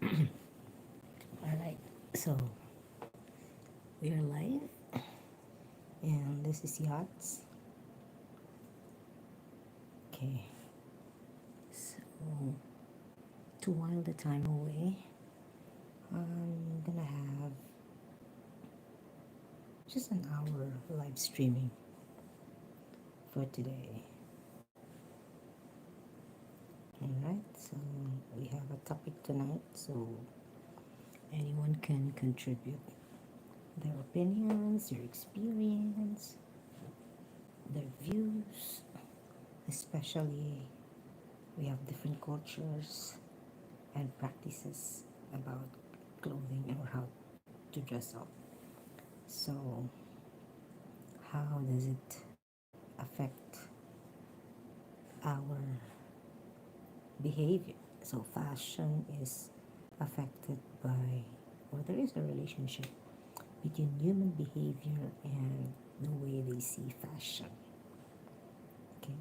All right, so we are live, and this is Yachts. Okay, so to while the time away, I'm gonna have just an hour live streaming for today. All right, so we have a topic tonight, so anyone can contribute their opinions, their experience, their views, especially we have different cultures and practices about clothing or how to dress up. So, how does it affect our behavior? So, fashion is affected by, or there is a relationship between human behavior and the way they see fashion. Okay.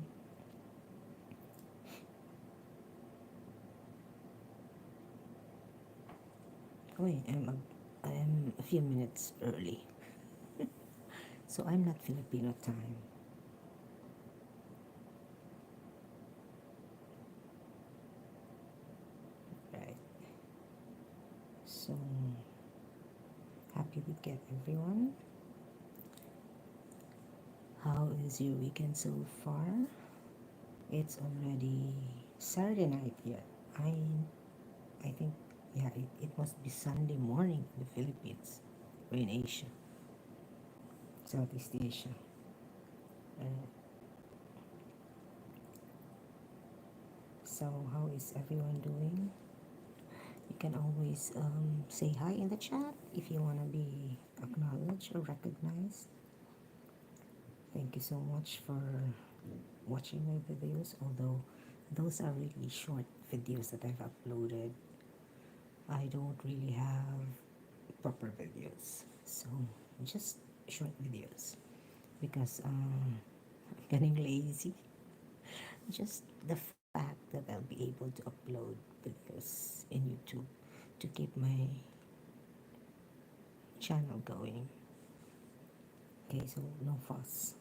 Oh, I'm a few minutes early, so I'm not Filipino time. Right. So, happy weekend, everyone. How is your weekend so far? It's already Saturday night here. I I think yeah, it must be Sunday morning in the Philippines or in Asia, Southeast Asia. Uh, so how is everyone doing? You can always say hi in the chat if you want to be acknowledged or recognized. Thank you so much for watching my videos, although those are really short videos that I've uploaded. I don't really have proper videos, so just short videos because I'm getting lazy. Just the fact that I'll be able to upload videos in YouTube to keep my channel going. Okay, so no fuss.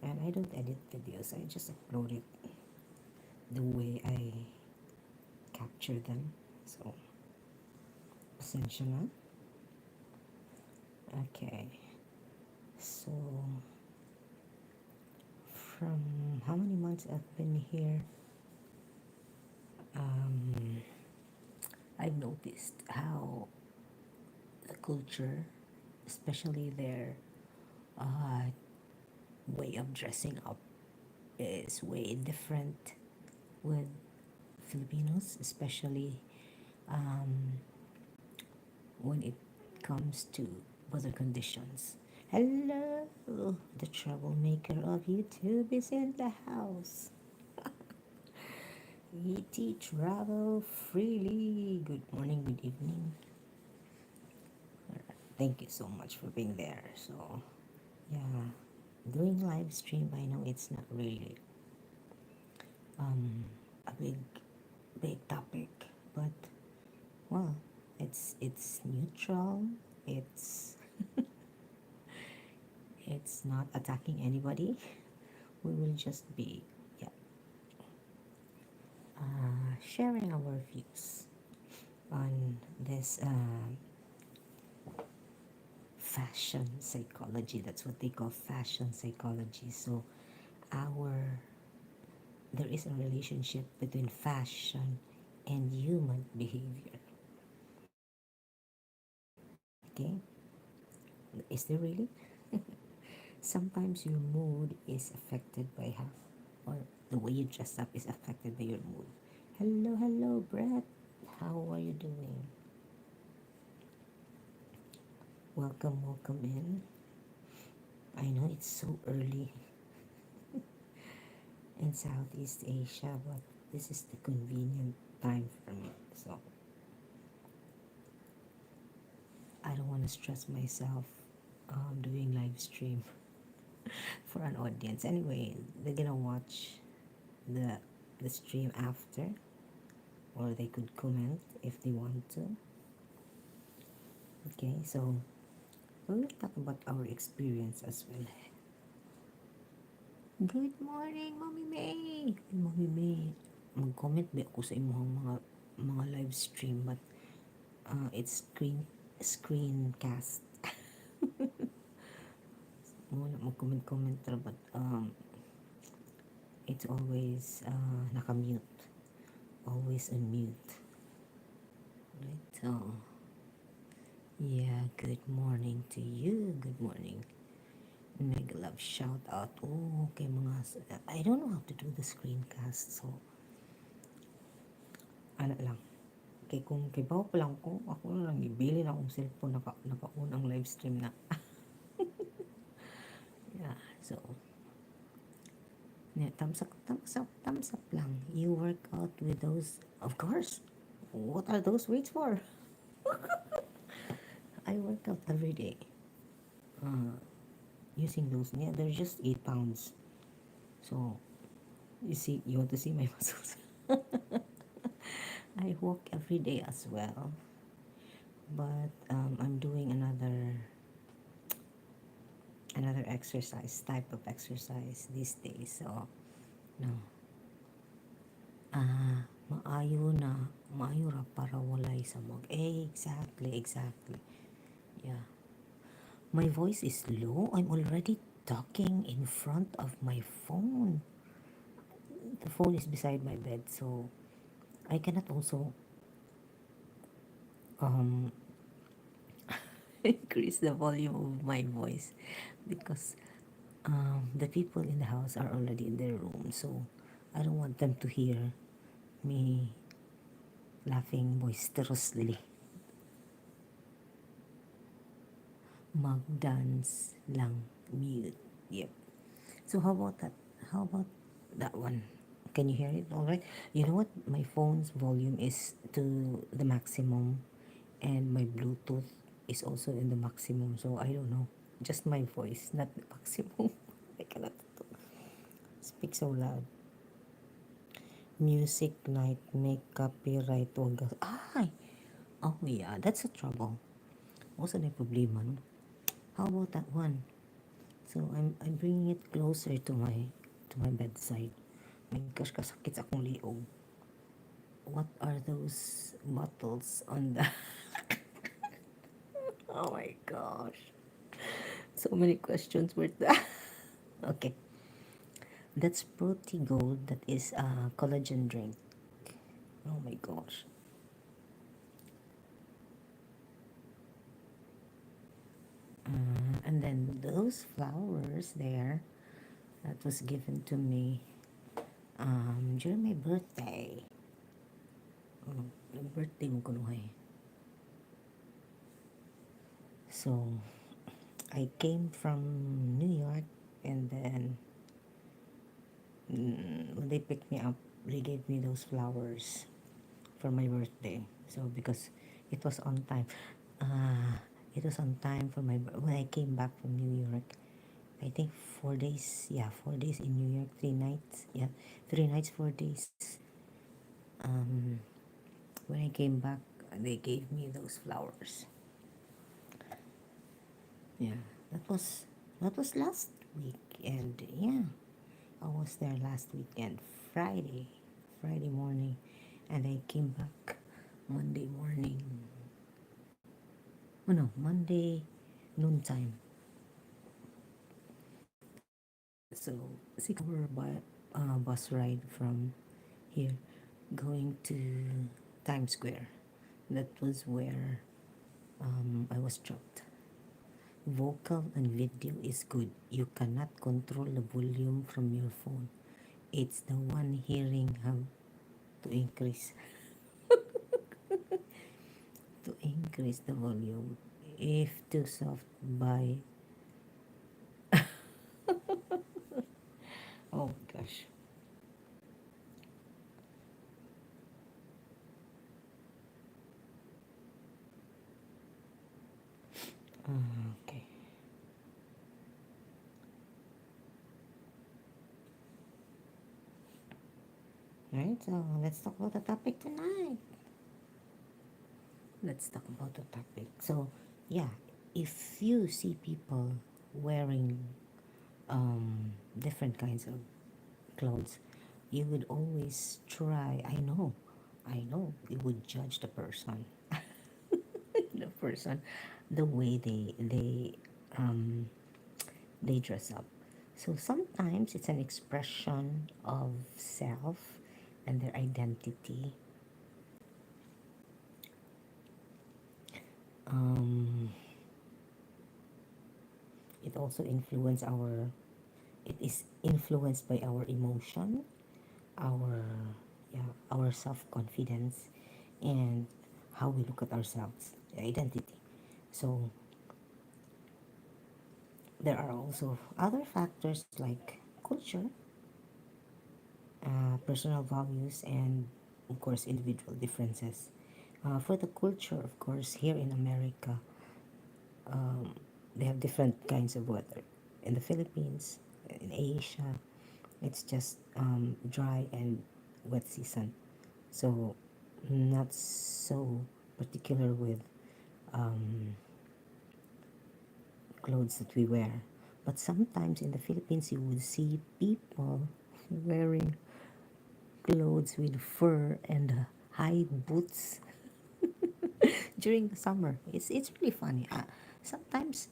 And I don't edit videos, I just upload it the way I capture them. So, pasensya na. Okay, so from how many months I've been here, um, I've noticed how the culture, especially their uh, way of dressing up, is way different with Filipinos, especially um, when it comes to weather conditions. Hello, the troublemaker of YouTube is in the house. ET travel freely. Good morning, good evening. Thank you so much for being there. So, yeah, doing live stream, I know it's not really um, a big topic, but well, it's neutral. It's not attacking anybody. We will just be yeah, sharing our views on this fashion psychology. That's what they call fashion psychology. So our there is a relationship between fashion and human behavior. Okay, is there really? Sometimes your mood is affected by how, or the way you dress up is affected by your mood. Hello, hello, Brett. How are you doing? Welcome, welcome in. I know it's so early in Southeast Asia, but this is the convenient time for me. So I don't want to stress myself doing live stream for an audience. Anyway, they're gonna watch the the stream after. or they could comment if they want to. Okay, so we'll talk about our experience as well. Good morning, Mommy May! Mommy May, mag-comment ba ako sa imong mga live stream, but it's screencast. Muna mag-comment but it's always naka-mute, always on mute, right? So yeah, good morning to you. Good morning. Mega love shout out. Oh, okay mga, I don't know how to do the screencast, so ano lang. Kay kung kibaw pa lang ko, ako na lang ibili na akong cellphone naka-on ang live stream na. Yeah, so yeah, thumbs up lang. You work out with those, of course. What are those weights for? I work out every day. Using those, yeah, they're just 8 pounds. So, you want to see my muscles? I walk every day as well. But I'm doing another exercise, type of exercise these days. So, no. Maayo ra para walay samog. Exactly. Yeah. My voice is low. I'm already talking in front of my phone. The phone is beside my bed, so I cannot also um increase the volume of my voice because the people in the house are already in their room, so I don't want them to hear me laughing boisterously. Mag-dance lang, mute. Yep. So how about that? How about that one? Can you hear it all right? You know what? My phone's volume is to the maximum and my Bluetooth is also in the maximum. So I don't know. Just my voice, not the maximum. I cannot speak so loud. Music night, make copyright wag. Ay! Oh yeah, that's a trouble. What's the problema, no? How about that one? So I'm bringing it closer to my bedside. My gosh, kasakit sa akong liog. What are those bottles on the Oh my gosh. So many questions with that. Okay. That's Protein Gold. That is a collagen drink. Oh my gosh. And then those flowers there, that was given to me during my birthday. Birthday mo kunuhay. So I came from New York, and then when they picked me up, they gave me those flowers for my birthday. So because it was on time, it was on time for when I came back from New York. I think 4 days. Yeah, 4 days in New York, 3 nights. Yeah, 3 nights, 4 days. When I came back, they gave me those flowers. Yeah, that was last week, and yeah, I was there last weekend, Friday morning, and I came back Monday morning. Oh no, Monday noontime. So 6 hour bus ride from here, going to Times Square. That was where I was dropped. Vocal and video is good. You cannot control the volume from your phone. It's the one hearing how to increase the volume. If too soft, by oh gosh. Okay. Right? So let's talk about the topic tonight. Let's talk about the topic. So yeah, if you see people wearing different kinds of clothes, you would always try. I know, you would judge the person, the person, the way um, they dress up. So sometimes it's an expression of self and their identity. Um, it also influence our. It is influenced by our emotion, our our self confidence, and how we look at ourselves, identity. So there are also other factors like culture, personal values, and of course individual differences. For the culture, of course, here in America, they have different kinds of weather. In the Philippines, in Asia, it's just dry and wet season. So not so particular with um, clothes that we wear. But sometimes in the Philippines, you would see people wearing clothes with fur and high boots during the summer. It's really funny. Sometimes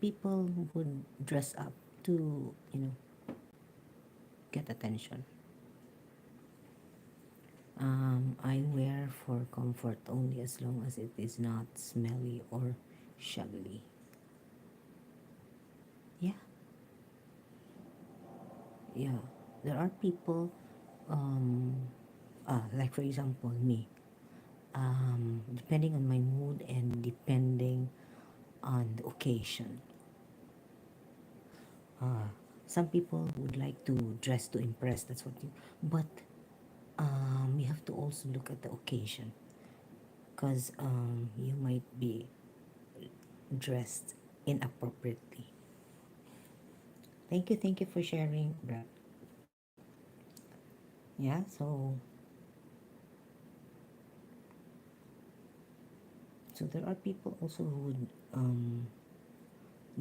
people would dress up to get attention. I wear for comfort only as long as it is not smelly or shabby. Yeah, yeah. There are people, um, like for example, me. Depending on my mood and depending on the occasion. Uh, some people would like to dress to impress. That's what you. But you have to also look at the occasion, because you might be dressed inappropriately. Thank you for sharing, Brad. Yeah, so there are people also who would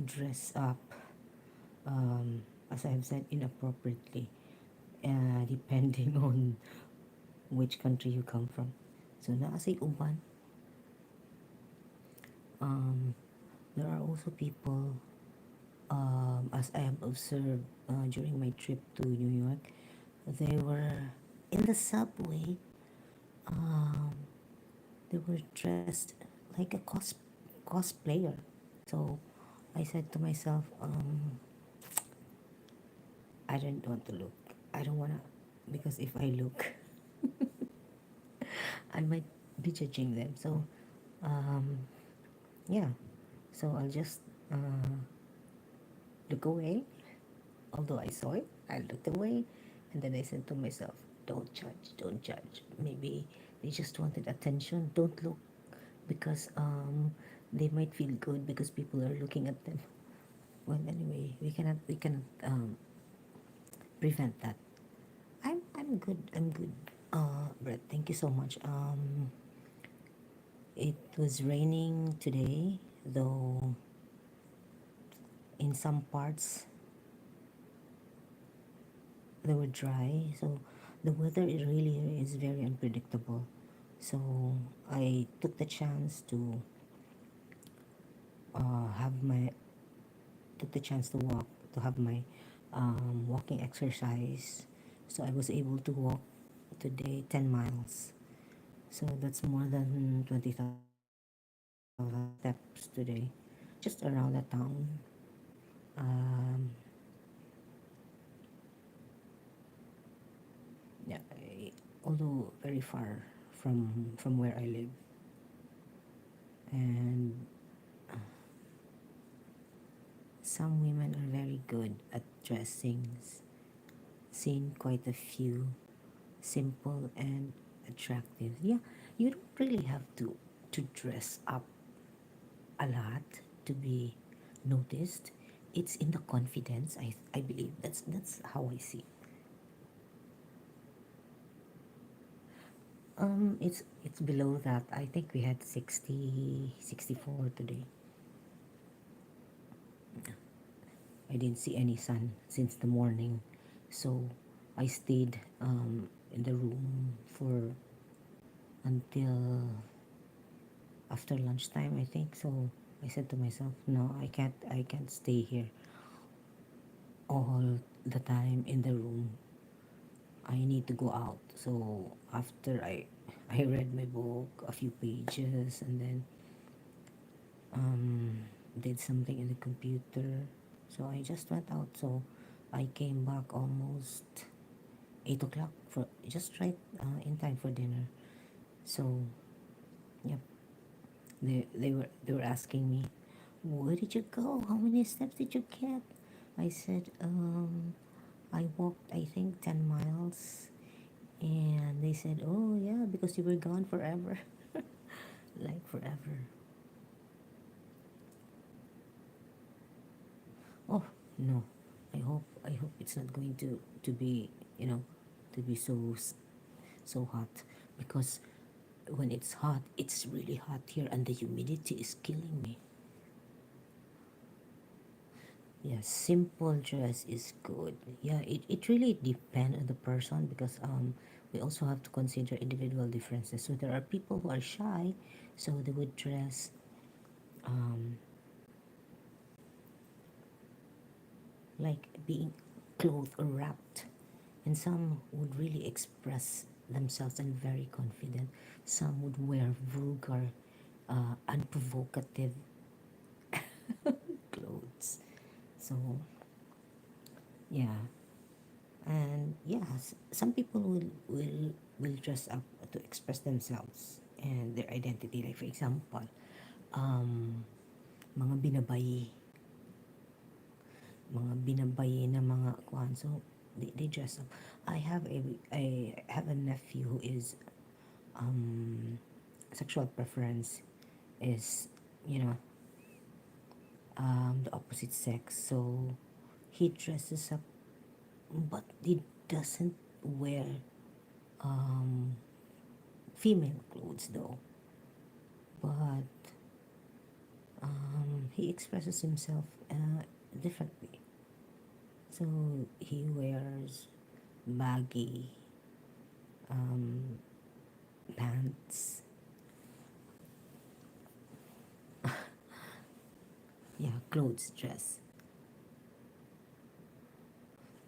dress up, as I've said, inappropriately, depending on which country you come from. So naa say uban, um, there are also people, as I have observed during my trip to New York, they were in the subway. Um, they were dressed like a cosplayer. So I said to myself, I don't want to look. I don't wanna, because if I look, I might be judging them. So um, yeah, so I'll just uh, look away. Although I saw it, I looked away, and then I said to myself, "Don't judge, don't judge. Maybe they just wanted attention. Don't look, because they might feel good because people are looking at them." Well, anyway, we cannot prevent that. I'm good. I'm good. Brett, thank you so much. It was raining today, though in some parts they were dry. So the weather is really is very unpredictable. So I took the chance to have my took the chance to walk to have my walking exercise. So I was able to walk today 10 miles. So that's more than 20,000 steps today, just around the town. Um, yeah, although very far from where I live, and some women are very good at dressing. Seen quite a few simple and attractive. Yeah, you don't really have to dress up a lot to be noticed. It's in the confidence. I believe that's how I see it. It's below that. I think we had 60, 64 today. I didn't see any sun since the morning, so I stayed in the room for until after lunchtime, I think. So I said to myself, no, I can't stay here all the time in the room. I need to go out. So after I read my book a few pages, and then um, did something in the computer. So I just went out. So I came back almost 8 o'clock for just right in time for dinner. So yep, they were asking me, where did you go? How many steps did you get? I said, I walked I think 10 miles, and they said, oh yeah, because you were gone forever, like forever. Oh no, I hope it's not going to be to be so hot, because when it's hot, it's really hot here, and the humidity is killing me. Yeah, simple dress is good. Yeah, it really depends on the person, because we also have to consider individual differences. So there are people who are shy, so they would dress um like being clothed or wrapped, and some would really express themselves and very confident. Some would wear vulgar, unprovocative clothes. So yeah, and yes, some people will dress up to express themselves and their identity. Like for example, um, mga binabayi na mga kuan. So they dress up. I have a nephew who is um sexual preference is, you know the opposite sex. So he dresses up, but he doesn't wear um female clothes though. But he expresses himself differently. So he wears baggy um, pants. Yeah, clothes, dress.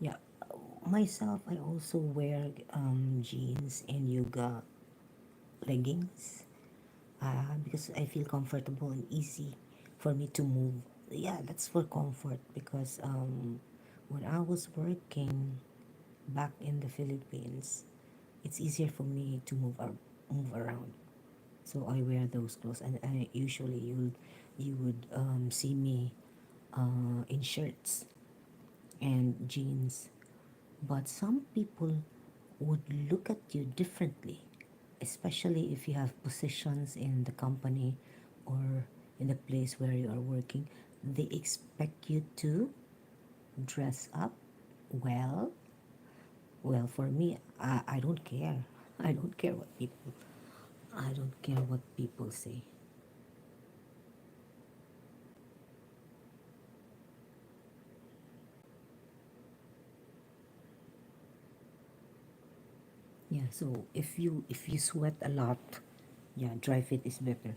Yeah, myself, I also wear jeans and yoga leggings, because I feel comfortable and easy for me to move. Yeah, that's for comfort, because when I was working back in the Philippines, it's easier for me to move around. So I wear those clothes, and I usually you would see me in shirts and jeans. But some people would look at you differently, especially if you have positions in the company or in the place where you are working. They expect you to dress up well. Well, for me, I don't care. I don't care what people. I don't care what people say. Yeah. So if you sweat a lot, yeah, dry fit is better.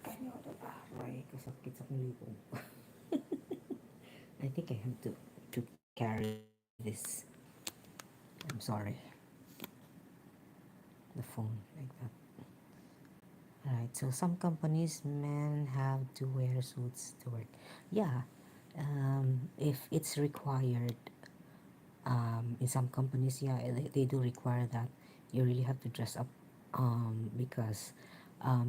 Ay, aray, kasakit sa kuliko. I think I have to carry this. I'm sorry. The phone like that. Alright, so some companies men have to wear suits to work. Yeah, if it's required, in some companies, yeah, they do require that. You really have to dress up, because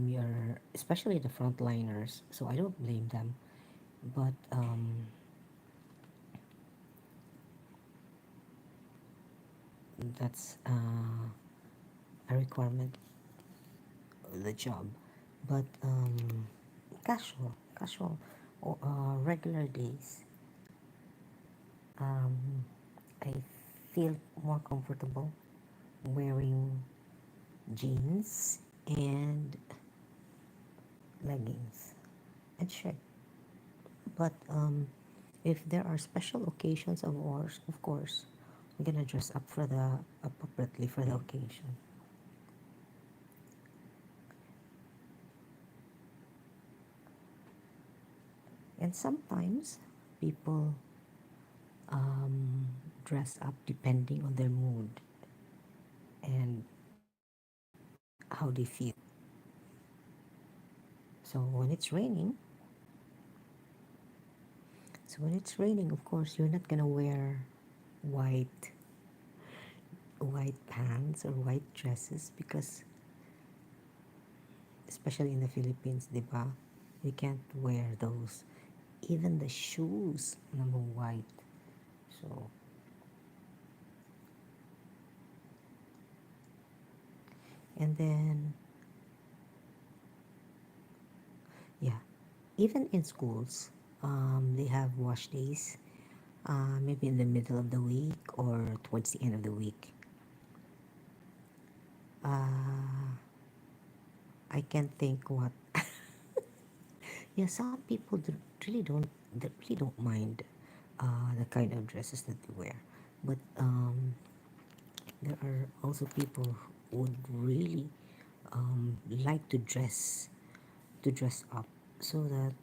you're especially the frontliners. So I don't blame them, but that's a requirement of the job. But casual, regular days. Um, I feel more comfortable wearing jeans and leggings and shirt. But if there are special occasions, of course, we're gonna dress up for the appropriately for the occasion. And sometimes people um, dress up depending on their mood and how they feel. So when it's raining, of course, you're not gonna wear white white pants or white dresses because, especially in the Philippines, diba, we can't wear those. Even the shoes, number white. So and then yeah, even in schools, they have wash days. Maybe in the middle of the week or towards the end of the week. Uh, I can't think what. Yeah, some people really don't. They really don't mind the kind of dresses that they wear, but there are also people who would really like to dress up so that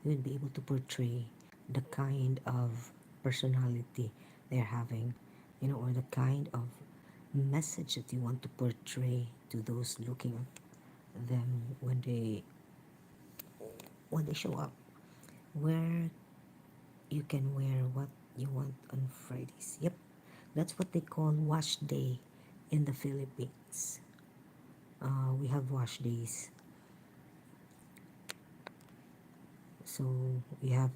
you will be able to portray the kind of personality they're having, or the kind of message that you want to portray to those looking at them when they show up. Where you can wear what you want on Fridays. Yep, that's what they call wash day in the Philippines. We have wash days, so we have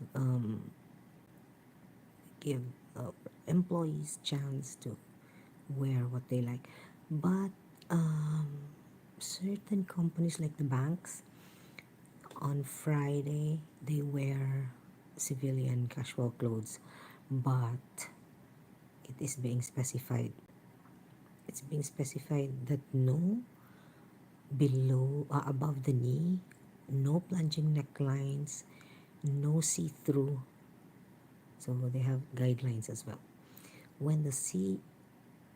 give uh, employees chance to wear what they like. But um, certain companies like the banks, on Friday they wear civilian casual clothes, but it is being specified. It's being specified that no above the knee, no plunging necklines, no see-through. So they have guidelines as well. When the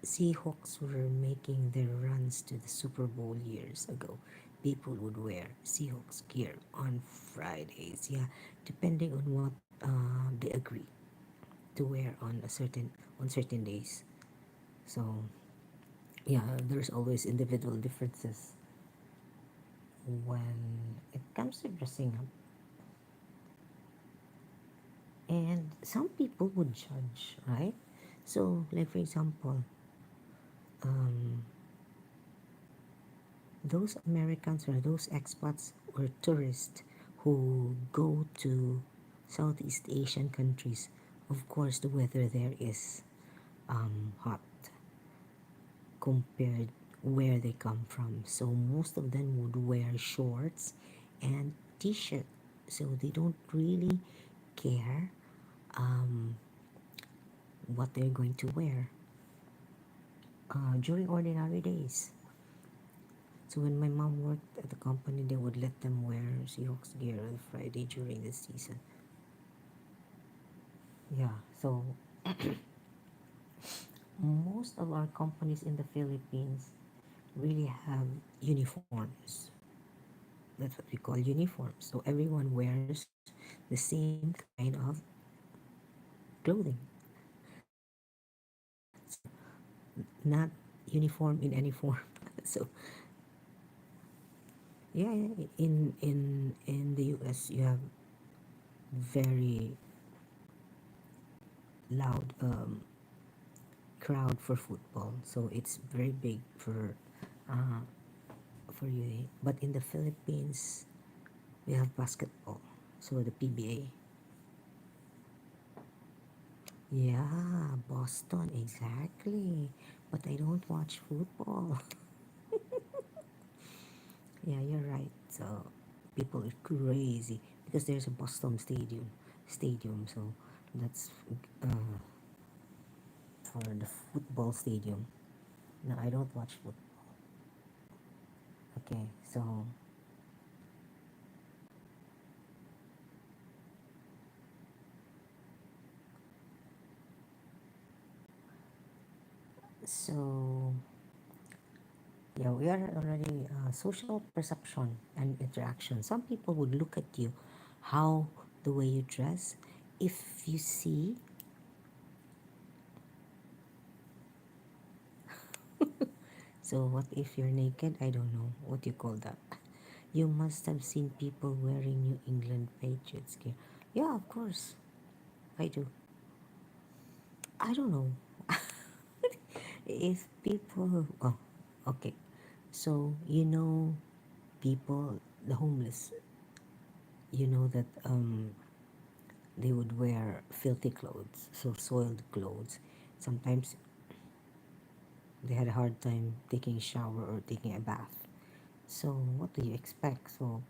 Seahawks were making their runs to the Super Bowl years ago, people would wear Seahawks gear on Fridays. Yeah, depending on what they agree to wear on certain days. So yeah, there's always individual differences when it comes to dressing up. And some people would judge, right? So, like for example, um, those Americans or those expats or tourists who go to Southeast Asian countries, of course, the weather there is hot compared where they come from. So most of them would wear shorts and t-shirt. So they don't really care um, what they're going to wear during ordinary days. So when my mom worked at the company, they would let them wear Seahawks gear on Friday during the season. Yeah, so most of our companies in the Philippines really have uniforms. That's what we call uniforms. So everyone wears the same kind of clothing. So not uniform in any form. So yeah, in the US you have very loud crowd for football, so it's very big uh, for you. But in the Philippines, we have basketball, so the PBA. Yeah, Boston, exactly. But I don't watch football. Yeah, you're right. So people are crazy because there's a Boston stadium. So That's for the football stadium. No, I don't watch football. Okay, so yeah, we are already social perception and interaction. Some people would look at you, how the way you dress. If you see, so what if you're naked? I don't know what you call that. You must have seen people wearing New England Patriots gear. Yeah, of course, I do. I don't know if people. Oh, okay. So people, the homeless. You know that they would wear filthy clothes, so soiled clothes. Sometimes they had a hard time taking a shower or taking a bath. So what do you expect? So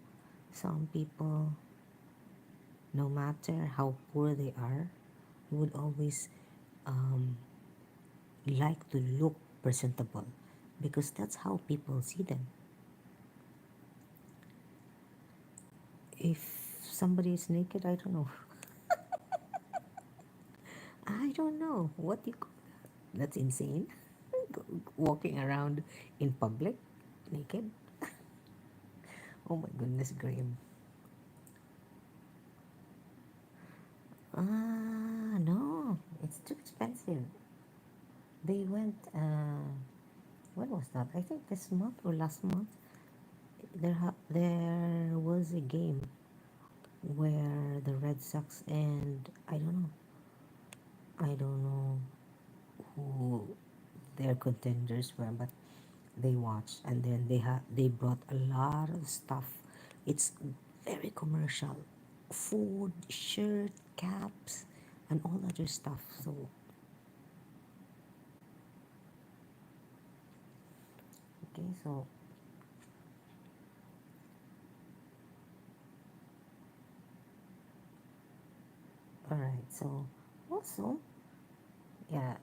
some people, no matter how poor they are, would always um, like to look presentable because that's how people see them. If somebody is naked, I don't know. I don't know what you call that. That's insane. Walking around in public naked. Oh my goodness, Graham. No, it's too expensive. They went, when was that? I think this month or last month. There was a game where the Red Sox and I don't know who their contenders were, but they watched and then they brought a lot of stuff. It's very commercial, food, shirt, caps, and all other stuff. So okay, so all right, so also yeah,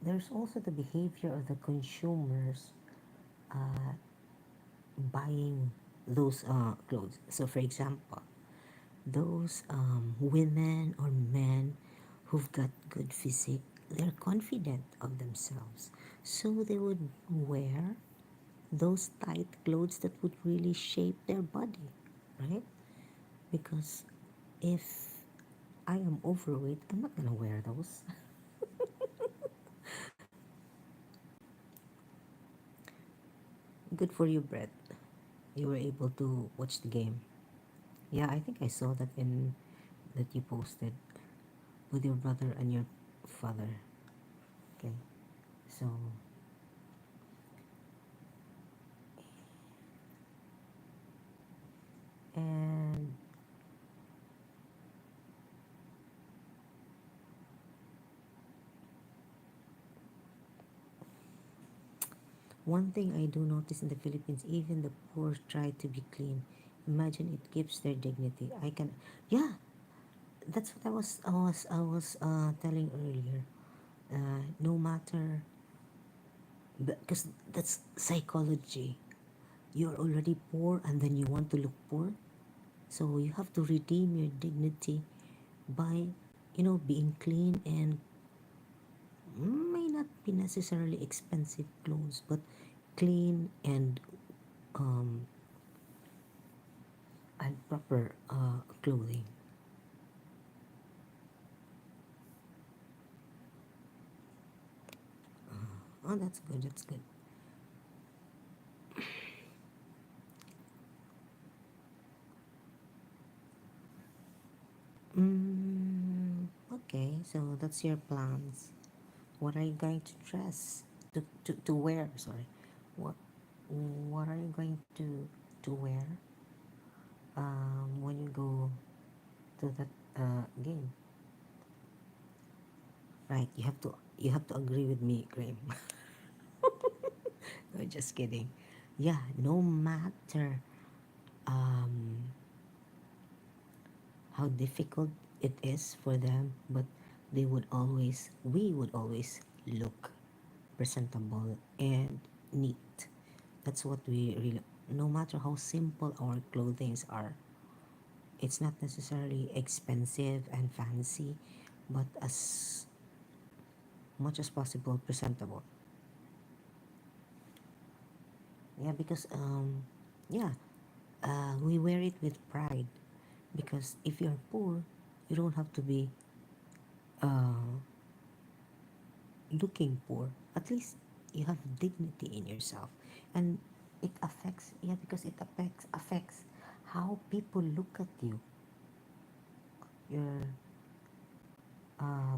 there's also the behavior of the consumers uh, buying those clothes. So, for example, those women or men who've got good physique, they're confident of themselves. So they would wear those tight clothes that would really shape their body, right? Because if I am overweight, I'm not gonna wear those. Good for you, Brett. You were able to watch the game. Yeah, I think I saw that in that you posted with your brother and your father. Okay, so and one thing I do notice in the Philippines, even the poor try to be clean. Imagine it keeps their dignity. I can, yeah, that's what I was telling earlier. No matter, because that's psychology. You're already poor and then you want to look poor. So you have to redeem your dignity by, being clean and may not be necessarily expensive clothes, but clean um, and proper clothing. Oh, that's good. That's good. Okay, so that's your plans. What are you going to dress to wear? Sorry, what what are you going to wear when you go to that game? Right, you have to agree with me, Graham. No, just kidding. Yeah, no matter um, how difficult it is for them, but we would always look presentable and neat. That's what we really, no matter how simple our clothing are, it's not necessarily expensive and fancy, but as much as possible presentable. Yeah, because yeah, we wear it with pride. Because if you're poor, you don't have to be uh, looking poor. At least you have dignity in yourself, and it affects, yeah, because it affects how people look at you, your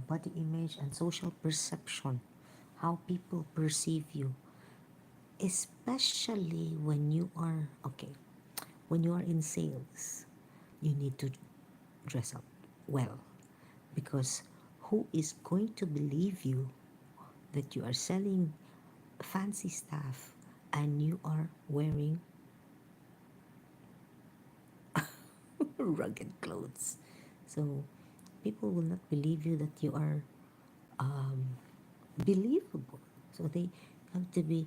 body image and social perception, how people perceive you, especially when you are okay, when you are in sales. You need to dress up well, because who is going to believe you that you are selling fancy stuff and you are wearing rugged clothes? So people will not believe you that you are um, believable. So they have to be,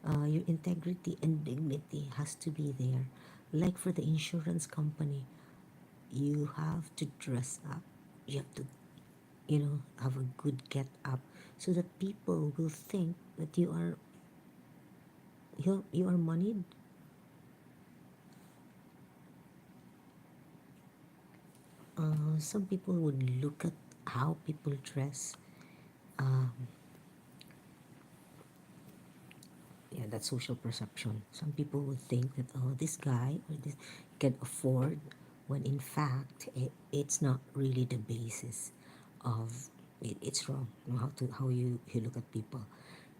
your integrity and dignity has to be there. Like for the insurance company, you have to dress up. You have to, have a good get up, so that people will think that you are moneyed. Some people would look at how people dress. Um, yeah, that's social perception. Some people would think that, oh, this guy or this can afford, when in fact it's not really the basis of it. It's wrong, how you look at people,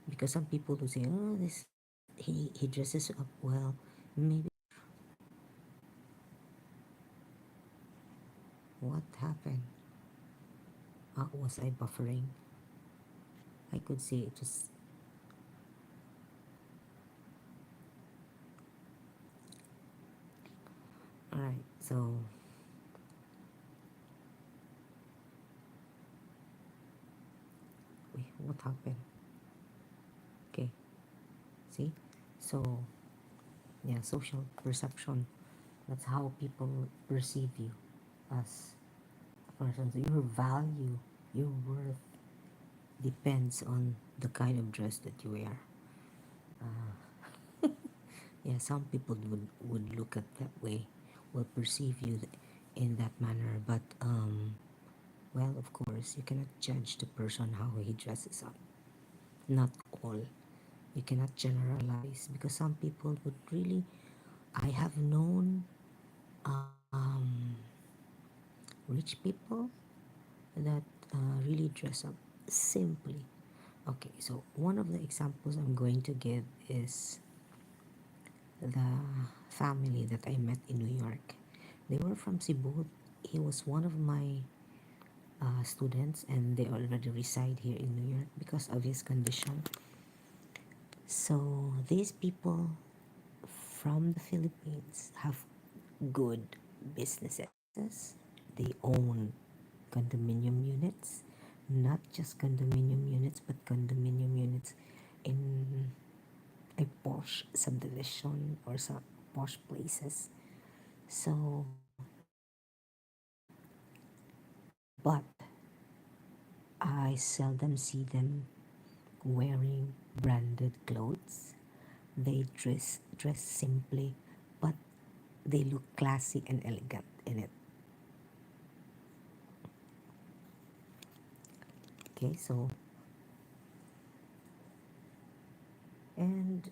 because some people will say, oh, this he dresses up well, maybe. What happened? Was I buffering? I could see it was. All right. So wait, what happened? Okay. See. So yeah, social perception. That's how people perceive you as a person. So your value, your worth depends on the kind of dress that you wear. Yeah, some people would look at that way, will perceive you in that manner. But well, of course, you cannot judge the person how he dresses up. Not all. You cannot generalize, because some people would really. I have known rich people that really dress up simply. Okay, so one of the examples I'm going to give is the family that I met in New York. They were from Cebu. He was one of my students, and they already reside here in New York because of his condition. So these people from the Philippines have good businesses. They own condominium units, not just condominium units, but condominium units in a posh subdivision or some posh places. So, but I seldom see them wearing branded clothes. They dress simply, but they look classy and elegant in it. Okay, so, and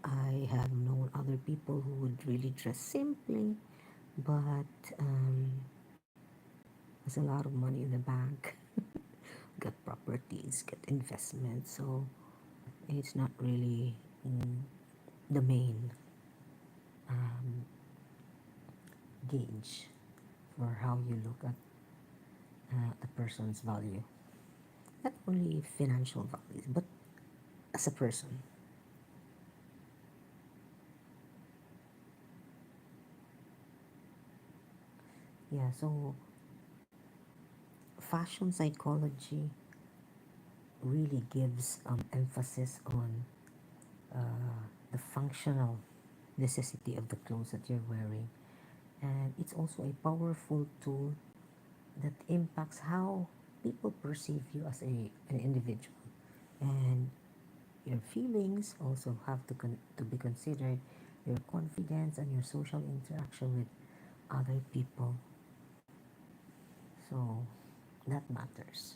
I have known other people who would really dress simply, but has a lot of money in the bank, got properties, got investments, so it's not really the main um, gauge for how you look at the person's value. Not only financial values, but as a person. Yeah, so fashion psychology really gives emphasis on the functional necessity of the clothes that you're wearing. And it's also a powerful tool that impacts how people perceive you as an individual. And your feelings also have to be considered, your confidence and your social interaction with other people. So that matters.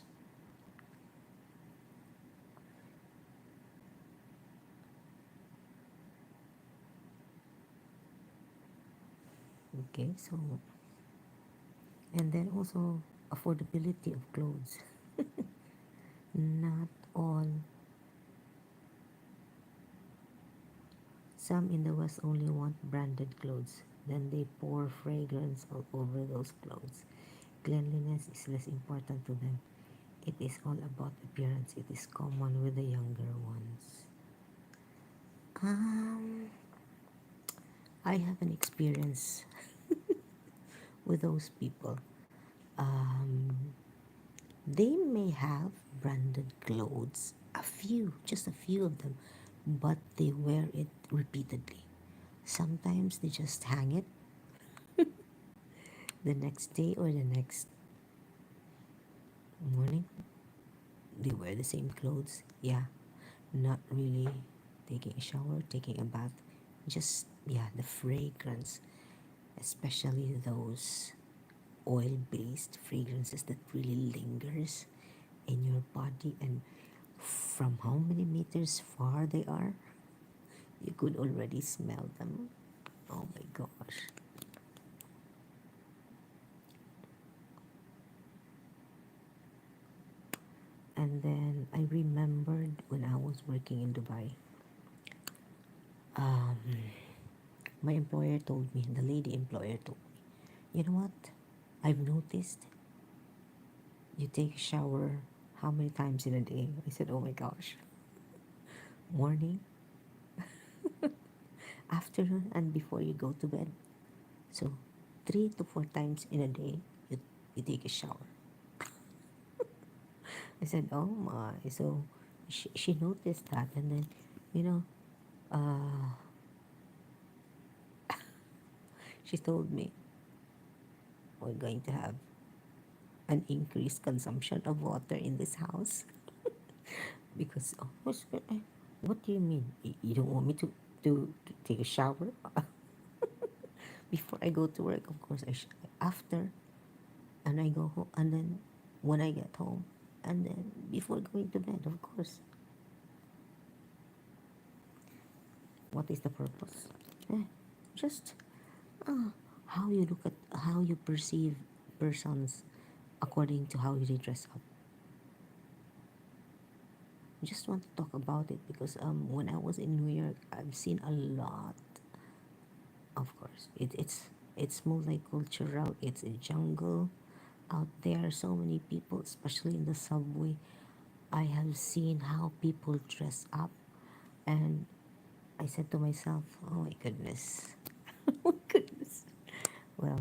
Okay, so and then also affordability of clothes. Not all. Some in the West only want branded clothes. Then they pour fragrance all over those clothes. Cleanliness is less important to them. It is all about appearance. It is common with the younger ones. Um, I have an experience with those people. Um, they may have branded clothes, a few, just a few of them, but they wear it repeatedly. Sometimes they just hang it the next day or the next morning. They wear the same clothes. Yeah, not really taking a shower, taking a bath. Just, yeah, the fragrance, especially those oil-based fragrances that really lingers in your body, and from how many meters far they are, you could already smell them. Oh my gosh. And then I remembered when I was working in Dubai, um, my employer told me, the lady employer told me, you know what? I've noticed you take a shower how many times in a day? I said, oh my gosh, morning, afternoon, and before you go to bed. So 3 to 4 times in a day, you take a shower. I said, oh my. So she noticed that, and then, you know, uh, she told me we're going to have an increased consumption of water in this house because what do you mean? You don't want me to take a shower before I go to work? Of course, after, and I go home, and then when I get home, and then before going to bed, of course. What is the purpose? Eh, just uh, how you look at, how you perceive persons according to how they dress up. Just want to talk about it because when I was in New York, I've seen a lot. Of course, it's multicultural. It's a jungle out there. So many people, especially in the subway. I have seen how people dress up, and I said to myself, "Oh my goodness, oh my goodness." Well,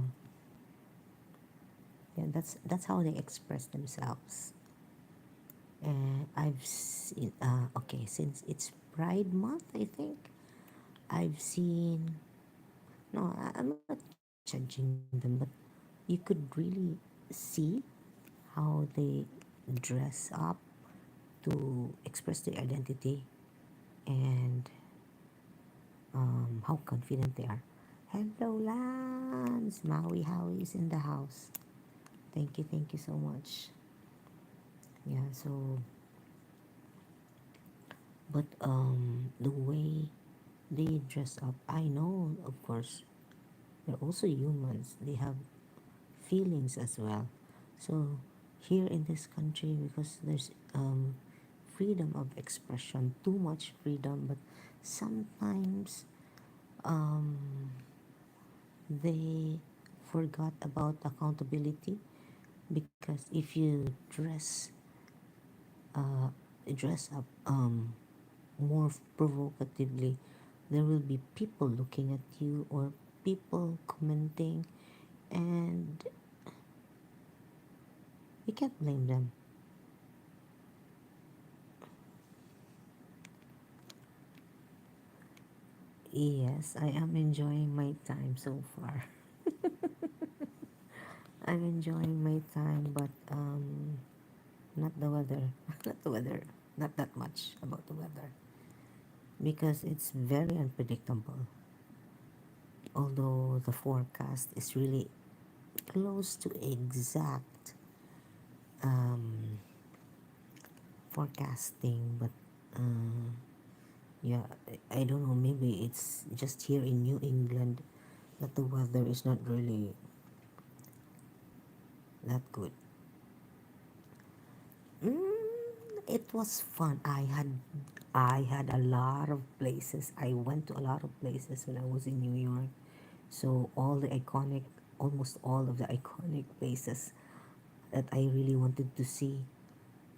yeah, that's how they express themselves. And I've seen. Okay, since it's Pride Month, I think I've seen. No, I'm not judging them, but you could really see how they dress up to express their identity, and how confident they are. Hello, Lance. Maui Howie is in the house. Thank you so much. Yeah, so, but the way they dress up, I know, of course, they're also humans. They have feelings as well. So here in this country, because there's freedom of expression, too much freedom, but sometimes um, they forgot about accountability, because if you uh, dress up more provocatively, there will be people looking at you or people commenting, and You can't blame them. Yes, I am enjoying my time so far. I'm enjoying my time, but not the weather. Not the weather. Not that much about the weather because it's very unpredictable. Although the forecast is really close to exact um, forecasting, but uh, yeah, I don't know. Maybe it's just here in New England that the weather is not really that good. It was fun. I had a lot of places. I went to a lot of places when I was in New York. So almost all of the iconic places that I really wanted to see,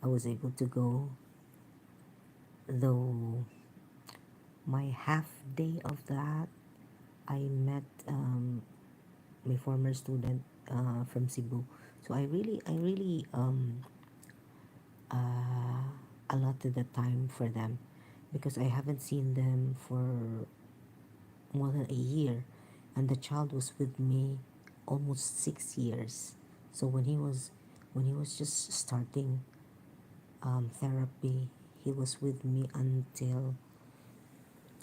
I was able to go. Though my half day of that, I met my former student from Cebu. So I really uh, allotted the time for them because I haven't seen them for more than a year, and the child was with me almost 6 years. So when he was just starting therapy, he was with me until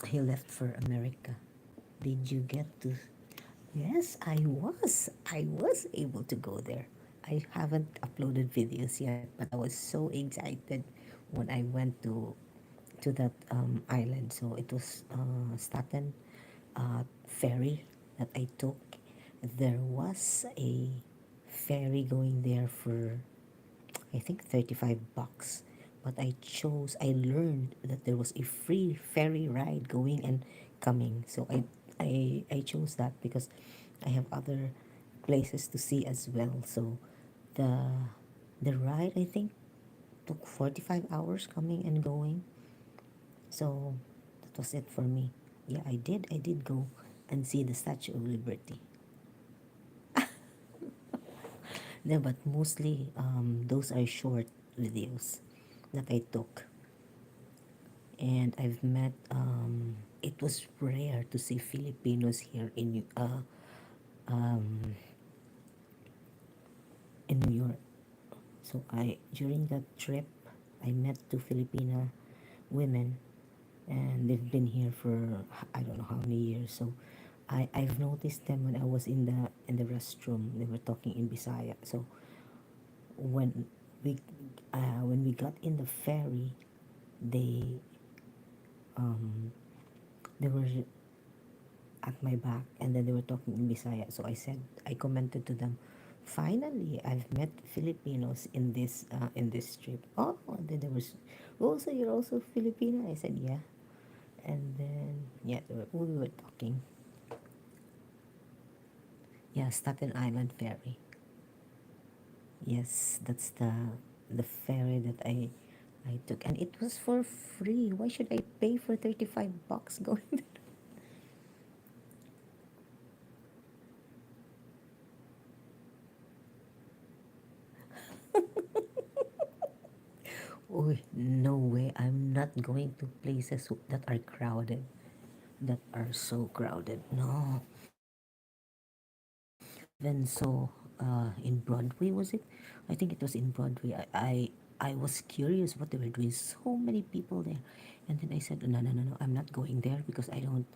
he left for America. Did you get to? Yes, I was able to go there. I haven't uploaded videos yet, but I was so excited when I went to that island. So it was Staten ferry that I took. There was a ferry going there for I think $35. But I learned that there was a free ferry ride going and coming. So I chose that because I have other places to see as well. So the the ride I think took 45 hours coming and going. So that was it for me. Yeah, I did go and see the Statue of Liberty. Yeah, but mostly those are short videos that I took. And I've met it was rare to see Filipinos here um, in New York. So I during that trip I met two Filipina women, and they've been here for I don't know how many years. So I've noticed them when I was in the restroom. They were talking in Bisaya. So when we when we got in the ferry, they um, they were at my back, and then they were talking in Bisaya. So I commented to them, finally I've met Filipinos in this trip. Oh, and then there was, oh, so you're also Filipino? I said, yeah. And then yeah, we were talking. Yeah, Staten Island ferry. Yes, that's the ferry that I took, and it was for free. Why should I pay for $35 going there? Oh, no way. I'm not going to places that are crowded, that are so crowded. No. Even so, in Broadway, was it? I think it was in Broadway. I was curious what they were doing. So many people there. And then I said, no, no, no, no, I'm not going there because I don't,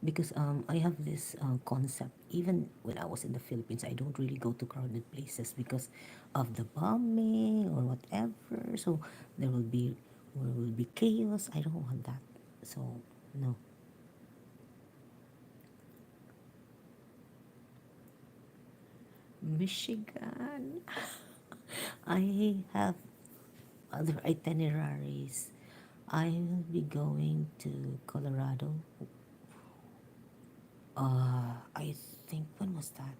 because I have this concept. Even when I was in the Philippines, I don't really go to crowded places because of the bombing or whatever. So there will be chaos. I don't want that. So no. Michigan. I have other itineraries. I will be going to Colorado. I think when was that?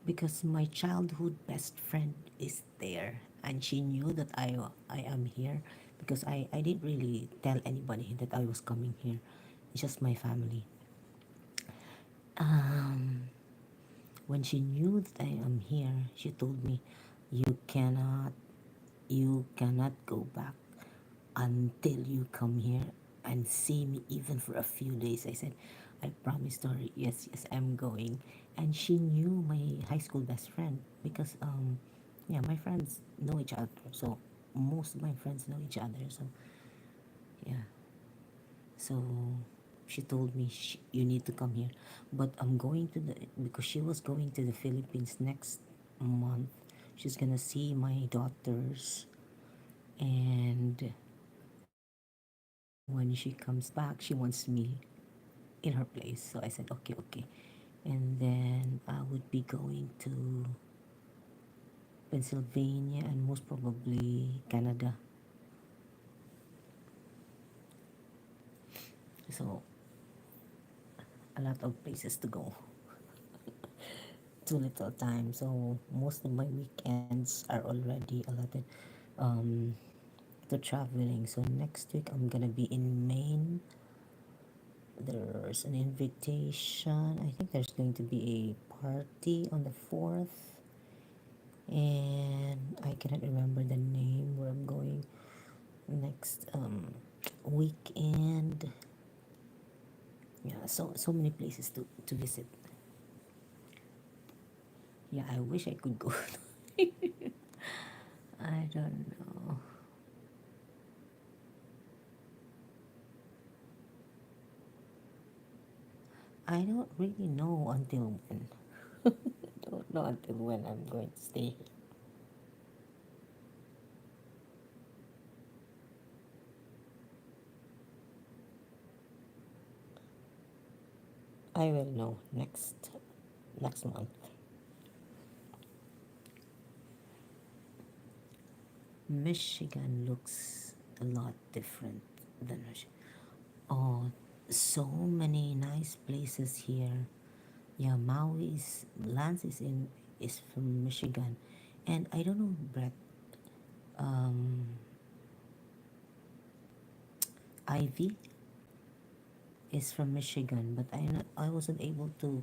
Because my childhood best friend is there, and she knew that I am here because I didn't really tell anybody that I was coming here. It's just my family. Um, when she knew that I am here, she told me, You cannot, you cannot go back until you come here and see me even for a few days. I said, I promised her, yes, yes, I'm going. And she knew my high school best friend because, yeah, my friends know each other. So most of my friends know each other. So, yeah. So she told me, you need to come here. But I'm going to the, because she was going to the Philippines next month. She's gonna see my daughters, and when she comes back, she wants me in her place. So I said, okay, okay. And then I would be going to Pennsylvania and most probably Canada. So a lot of places to go. Too little time. So most of my weekends are already allotted um, to traveling. So next week I'm gonna be in Maine. There's an invitation. I think there's going to be a party on the 4th, and I cannot remember the name where I'm going next weekend. Yeah, so many places to visit. Yeah, I wish I could go. I don't know. I don't really know until when. Don't know until when I'm going to stay here. I will know next month. Michigan looks a lot different than Michigan. Oh, so many nice places here. Yeah, Maui's Lance is from Michigan, and I don't know, Brett. Um, Ivy is from Michigan, but I wasn't able to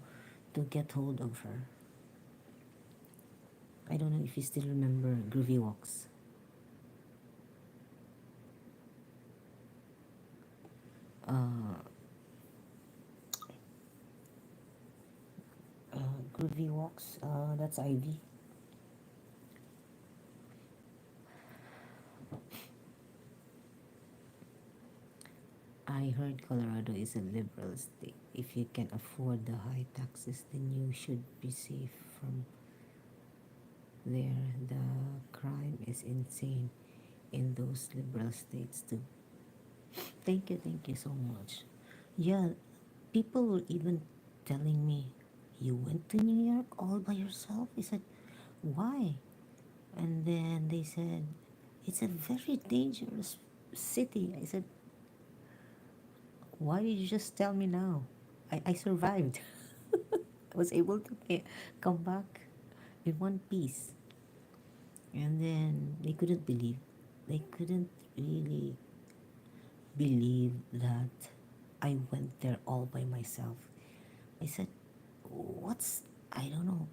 get hold of her. I don't know if you still remember Groovy Walks. Uh, Groovy Walks. That's Ivy. I heard Colorado is a liberal state. If you can afford the high taxes, then you should be safe from there. The crime is insane in those liberal states too. Thank you so much. Yeah, people were even telling me, you went to New York all by yourself? I said, why? And then they said, it's a very dangerous city. I said, why did you just tell me now? I survived. I was able to come back in one piece. And then they couldn't really believe that I went there all by myself. I said, what's, I don't know.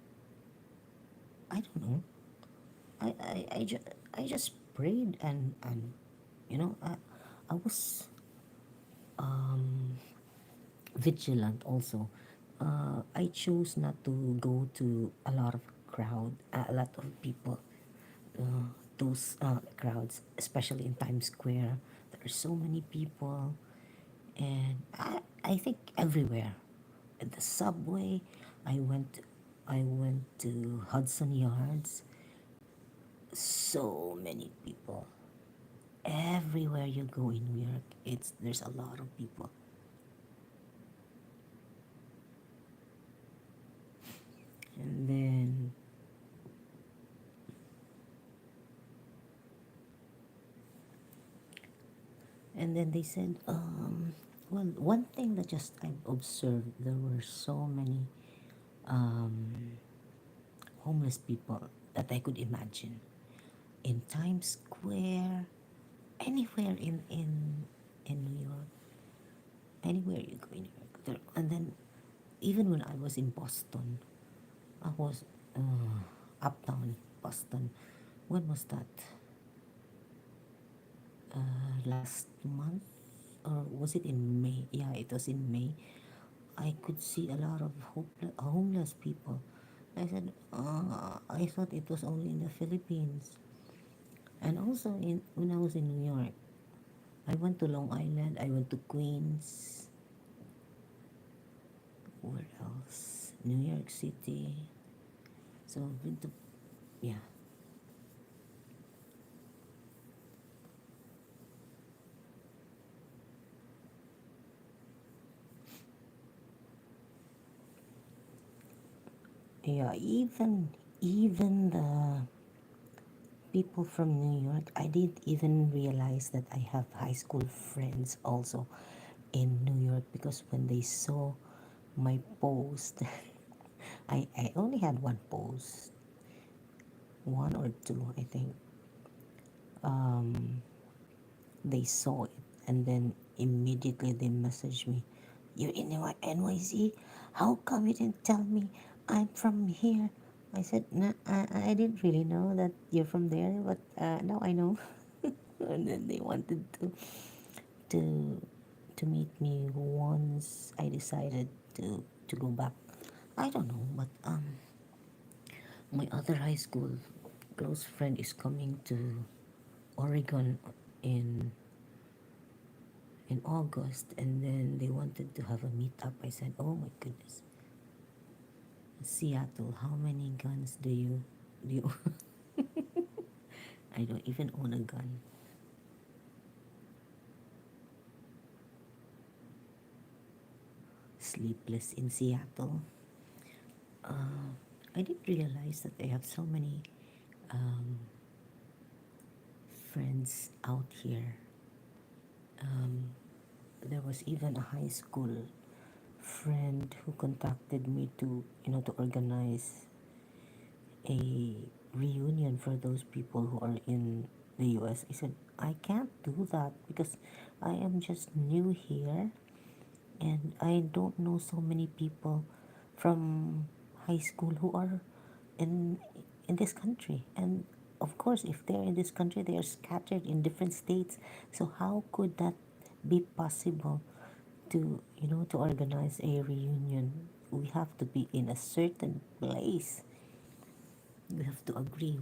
I don't know. I just prayed, and you know, I was um, vigilant also. I chose not to go to a lot of crowd, a lot of people. Those crowds, especially in Times Square, there are so many people, and I think everywhere. At the subway, I went, I went to Hudson Yards. So many people. Everywhere you go in New York, it's there's a lot of people. And then they said, well, one thing that just I observed, there were so many um, homeless people that I could imagine in Times Square, anywhere in New York, anywhere you go in New York. There, and then even when I was in Boston, I was uptown. Boston. When was that? Last month, or was it in May? Yeah, it was in May. I could see a lot of homeless people. I said, I thought it was only in the Philippines. And also when I was in New York, I went to Long Island, I went to Queens, where else? New York City. So I've been to, yeah. Yeah, even the people from New York, I didn't even realize that I have high school friends also in New York, because when they saw my post, I only had one post, one or two, I think. Um, they saw it, and then immediately they messaged me, "You're in NYC? How come you didn't tell me? I'm from here." I said, "No, I didn't really know that you're from there, but now I know." And then they wanted to to meet me once I decided to go back. I don't know, but my other high school close friend is coming to Oregon in August, and then they wanted to have a meetup. I said, "Oh my goodness, Seattle, how many guns do you?" I don't even own a gun. Sleepless in Seattle. I didn't realize that I have so many um, friends out here. There was even a high school friend who contacted me to, to organize a reunion for those people who are in the US. I said, I can't do that because I am just new here and I don't know so many people from high school who are in in this country. And of course, if they're in this country, they are scattered in different states. So how could that be possible to, to organize a reunion? We have to be in a certain place. We have to agree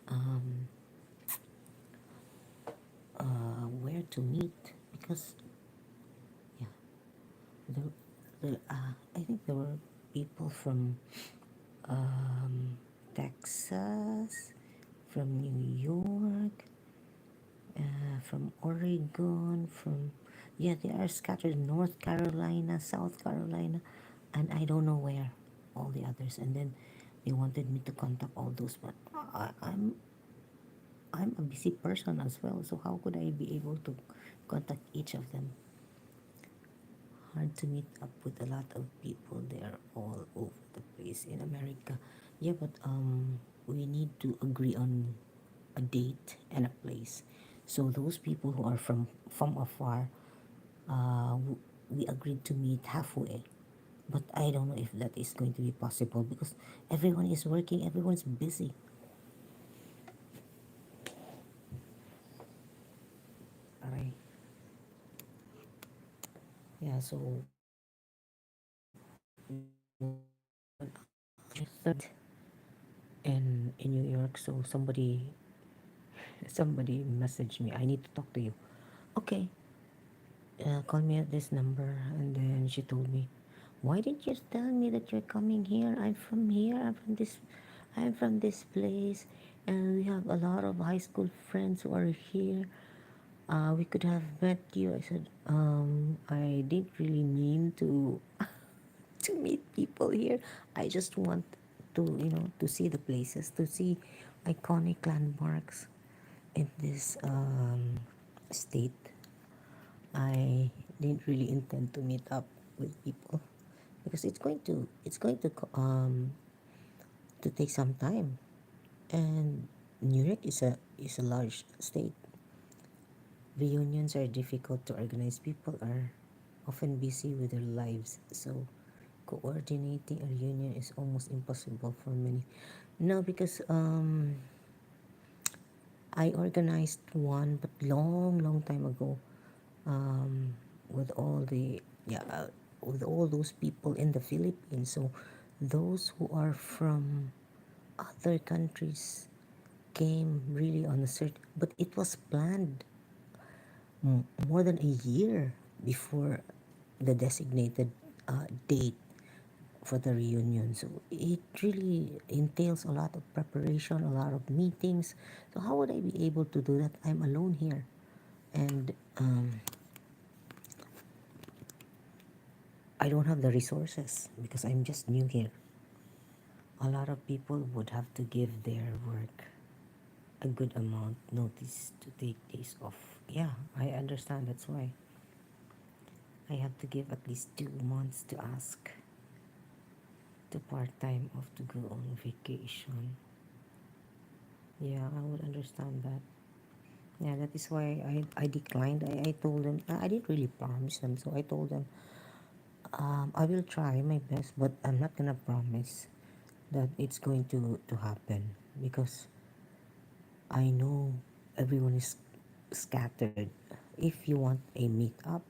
um, where to meet, because yeah, I think there were people from um, Texas, from New York, from Oregon, from, yeah, they are scattered in North Carolina, South Carolina, and I don't know where all the others. And then they wanted me to contact all those, but I'm a busy person as well, so how could I be able to contact each of them? Hard to meet up with a lot of people. They are all over the place in America. Yeah, but we need to agree on a date and a place. So those people who are from afar, we agreed to meet halfway. But I don't know if that is going to be possible because everyone is working, everyone's busy. Alright. Yeah, so third in New York, so somebody messaged me, I need to talk to you. Okay, call me at this number. And then she told me, why didn't you tell me that you're coming here? I'm from here. I'm from this place, and we have a lot of high school friends who are here. We could have met you. I said, I didn't really mean to to meet people here. I just want to see the places, to see iconic landmarks in this state. I didn't really intend to meet up with people because it's going to take some time, and New York is a large state. Reunions are difficult to organize. People are often busy with their lives, so coordinating a reunion is almost impossible for many. No, because I organized one, but long, long time ago, um, with all the yeah, with all those people in the Philippines. So those who are from other countries came really on a certain, but it was planned more than a year before the designated date for the reunion. So it really entails a lot of preparation, a lot of meetings. So how would I be able to do that? I'm alone here, and I don't have the resources because I'm just new here. A lot of people would have to give their work a good amount notice to take days off. Yeah, I understand. That's why I have to give at least 2 months to ask to part-time off to go on vacation. Yeah, I would understand that. Yeah, that is why I declined. I told them, I didn't really promise them, so I told them, I will try my best, but I'm not gonna promise that it's going to happen because I know everyone is scattered. If you want a meetup,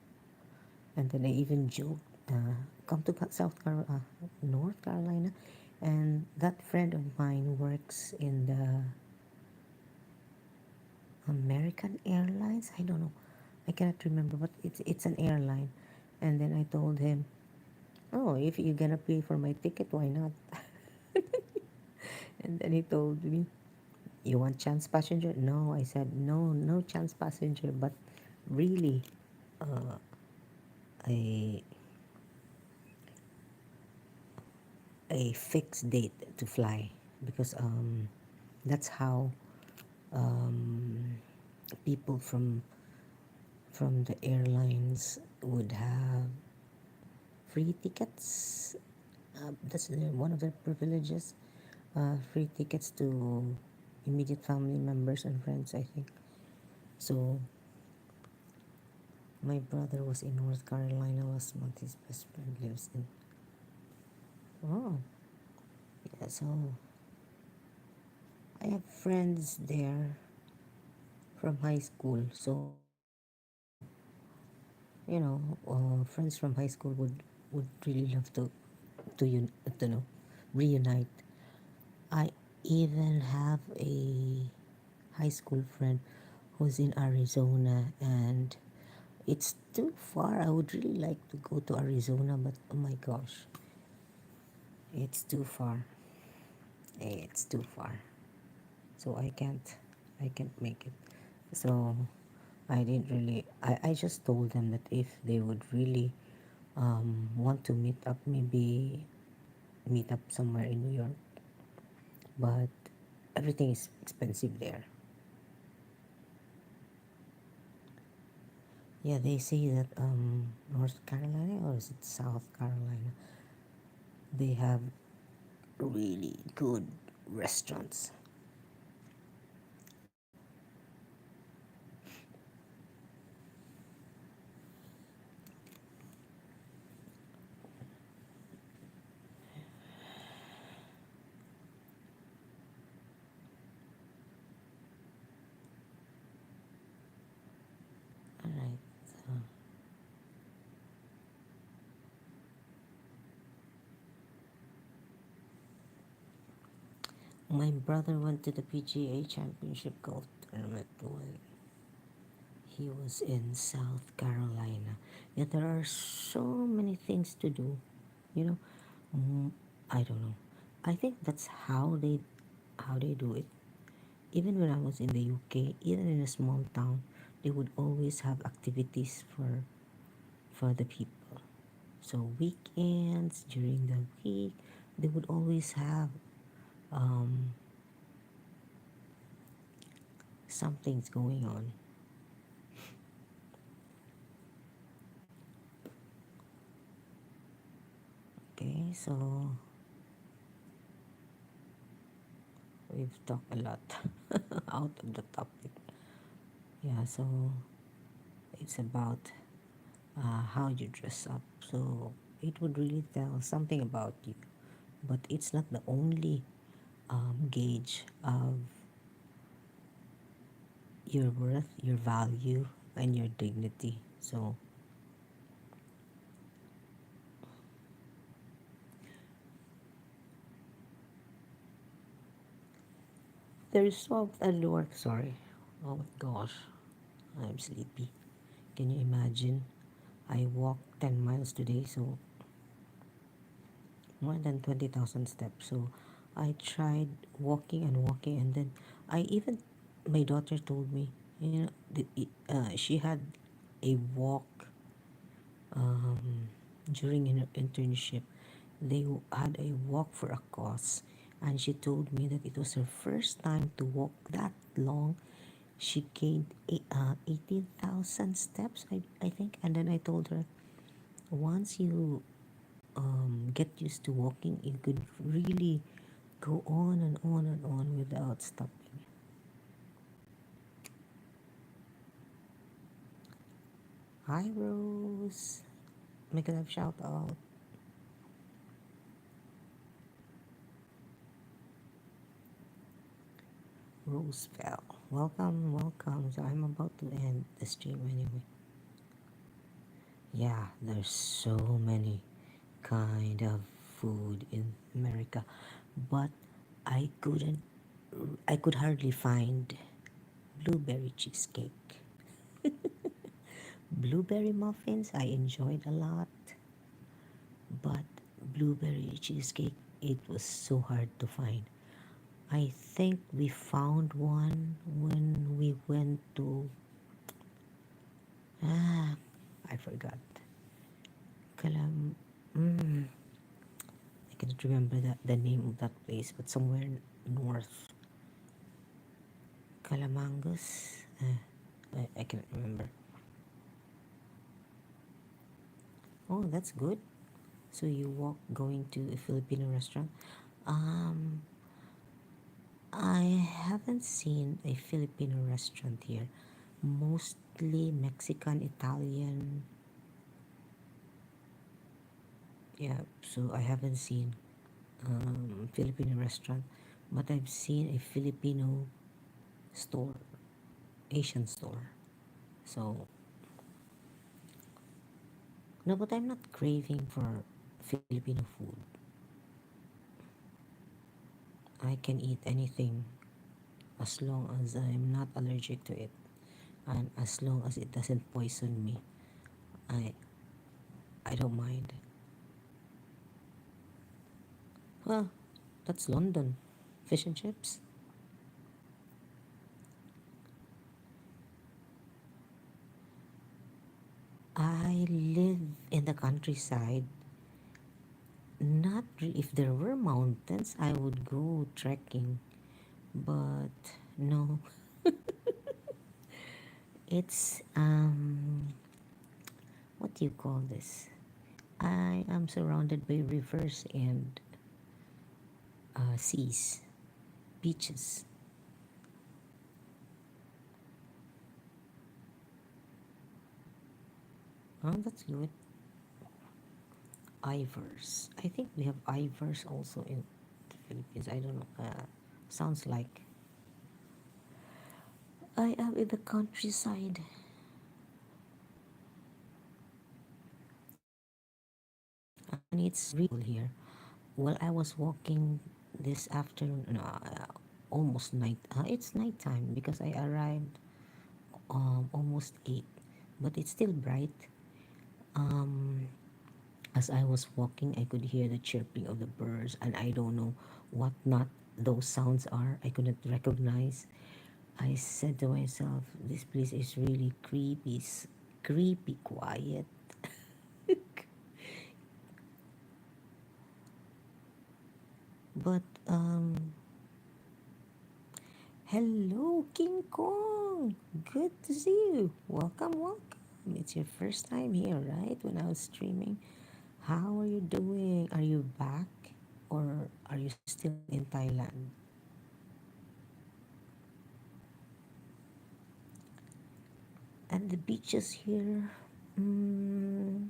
and then I even joked, come to North Carolina, and that friend of mine works in the American Airlines. I don't know, I cannot remember, but it's an airline. And then I told him, "Oh, if you're gonna pay for my ticket, why not?" And then he told me, "You want chance passenger?" No, I said, "No, no chance passenger, but really, uh, a a fixed date to fly because that's how um, people from the airlines would have free tickets. That's one of their privileges. Free tickets to immediate family members and friends, I think. So my brother was in North Carolina last month. His best friend lives in. Oh, yeah. So I have friends there from high school. So friends from high school would really love to know reunite. I even have a high school friend who's in Arizona, and it's too far. I would really like to go to Arizona, but oh my gosh, it's too far. It's too far. So I can't make it. So I didn't really I just told them that if they would really want to meet up, maybe meet up somewhere in New York, but everything is expensive there. Yeah, they say that North Carolina, or is it South Carolina, they have really good restaurants. All right. So my brother went to the PGA Championship golf tournament when he was in South Carolina. Yeah, there are so many things to do. You know, mm, I don't know. I think that's how they do it. Even when I was in the UK, even in a small town, they would always have activities for the people. So weekends, during the week, they would always have um, something's going on. Okay, so we've talked a lot out of the topic. Yeah, so it's about how you dress up. So it would really tell something about you. But it's not the only gauge of your worth, your value, and your dignity. So there's salt allure. Sorry. Oh my gosh, I'm sleepy. Can you imagine? I walked 10 miles today, so more than 20,000 steps. So I tried walking and walking, and then I even, my daughter told me, she had a walk during her internship. They had a walk for a cause, and she told me that it was her first time to walk that long. She gained 18,000 steps, I think. And then I told her, once you get used to walking, you could really go on and on and on without stopping. Hi, Rose. Make a love shout out. Roseville. Welcome, welcome. So I'm about to end the stream anyway. Yeah, there's so many kind of food in America, but I couldn't, I could hardly find blueberry cheesecake. Blueberry muffins I enjoyed a lot, but blueberry cheesecake, it was so hard to find. I think we found one when we went to, ah, I forgot. Kalam, mm, I cannot remember the name of that place, but somewhere north. Calamangus? I cannot remember. Oh, that's good. So you walk going to a Filipino restaurant. Um, I haven't seen a Filipino restaurant here. Mostly Mexican, Italian. Yeah, so I haven't seen Filipino restaurant, but I've seen a Filipino store, Asian store. So no, but I'm not craving for Filipino food. I can eat anything as long as I'm not allergic to it, and as long as it doesn't poison me. I I don't mind. Well, that's London. Fish and chips. I live in the countryside. If there were mountains, I would go trekking, but no. It's what do you call this? I am surrounded by rivers and seas, beaches. Oh, that's good. Ivers. I think we have ivers also in the Philippines. I don't know. Sounds like I am in the countryside. And it's really here. While I was walking this afternoon, no, almost night. It's nighttime because I arrived almost 8, but it's still bright. Um, as I was walking, I could hear the chirping of the birds, and I don't know what not those sounds are. I couldn't recognize. I said to myself, "This place is really creepy, creepy quiet." But hello, King Kong. Good to see you. Welcome, welcome. It's your first time here, right? When I was streaming. How are you doing? Are you back or are you still in Thailand? And the beaches here, mm,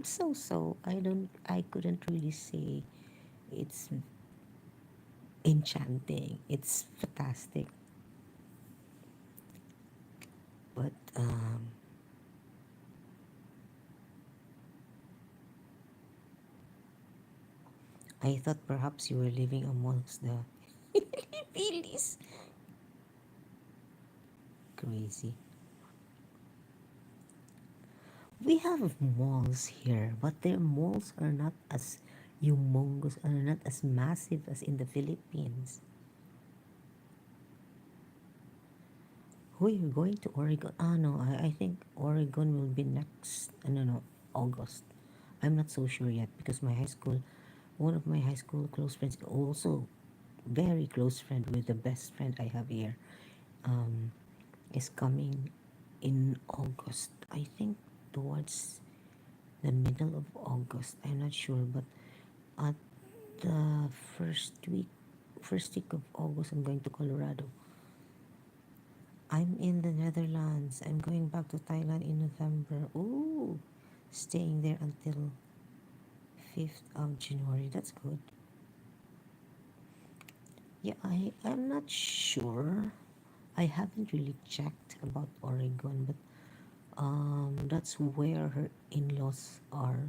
So. I couldn't really say it's enchanting. It's fantastic. But I thought perhaps you were living amongst the Philippines. Crazy. We have malls here, but their malls are not as humongous, are not as massive as in the Philippines. Who are you going to Oregon? Ah, no, I think Oregon will be next. No, August. I'm not so sure yet because one of my high school close friends, also very close friend with the best friend I have here, um, is coming in August. I think towards the middle of August. I'm not sure, but at the first week of August, I'm going to Colorado. I'm in the Netherlands. I'm going back to Thailand in November. Ooh, staying there until 5th of January. That's good. Yeah, I'm not sure. I haven't really checked about Oregon, but that's where her in-laws are.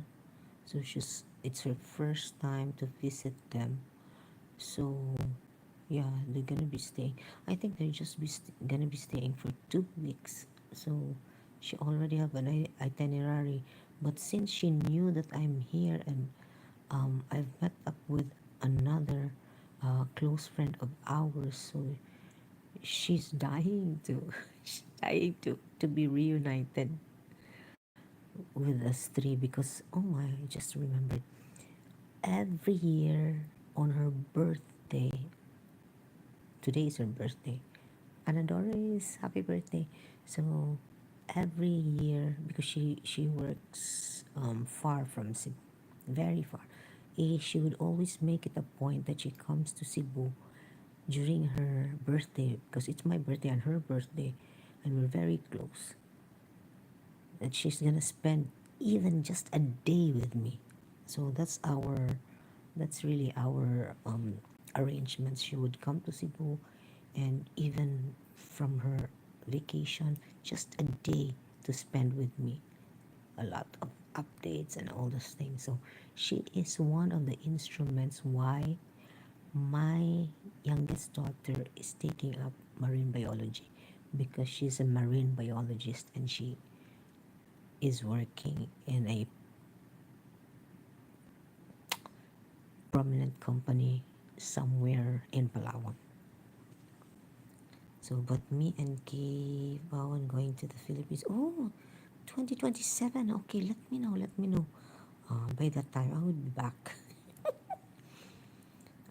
So it's her first time to visit them. So yeah, they're gonna be staying. I think they're just gonna be staying for 2 weeks. So she already have an itinerary. But since she knew that I'm here and I've met up with another close friend of ours, so she's dying to, she's dying to be reunited with us three because oh my, I just remembered every year on her birthday. Today is her birthday. Anadoris, happy birthday. So every year, because she works far from Cebu, very far, she would always make it a point that she comes to Cebu during her birthday because it's my birthday and her birthday, and we're very close. And she's gonna spend even just a day with me. So that's really our arrangements. She would come to Cebu, and even from her vacation, just a day to spend with me. A lot of updates and all those things. So she is one of the instruments why my youngest daughter is taking up marine biology because she's a marine biologist and she is working in a prominent company somewhere in Palawan. So, but me and Kay Bowen going to the Philippines. Oh, 2027. Okay, let me know. Let me know. By that time, I will be back.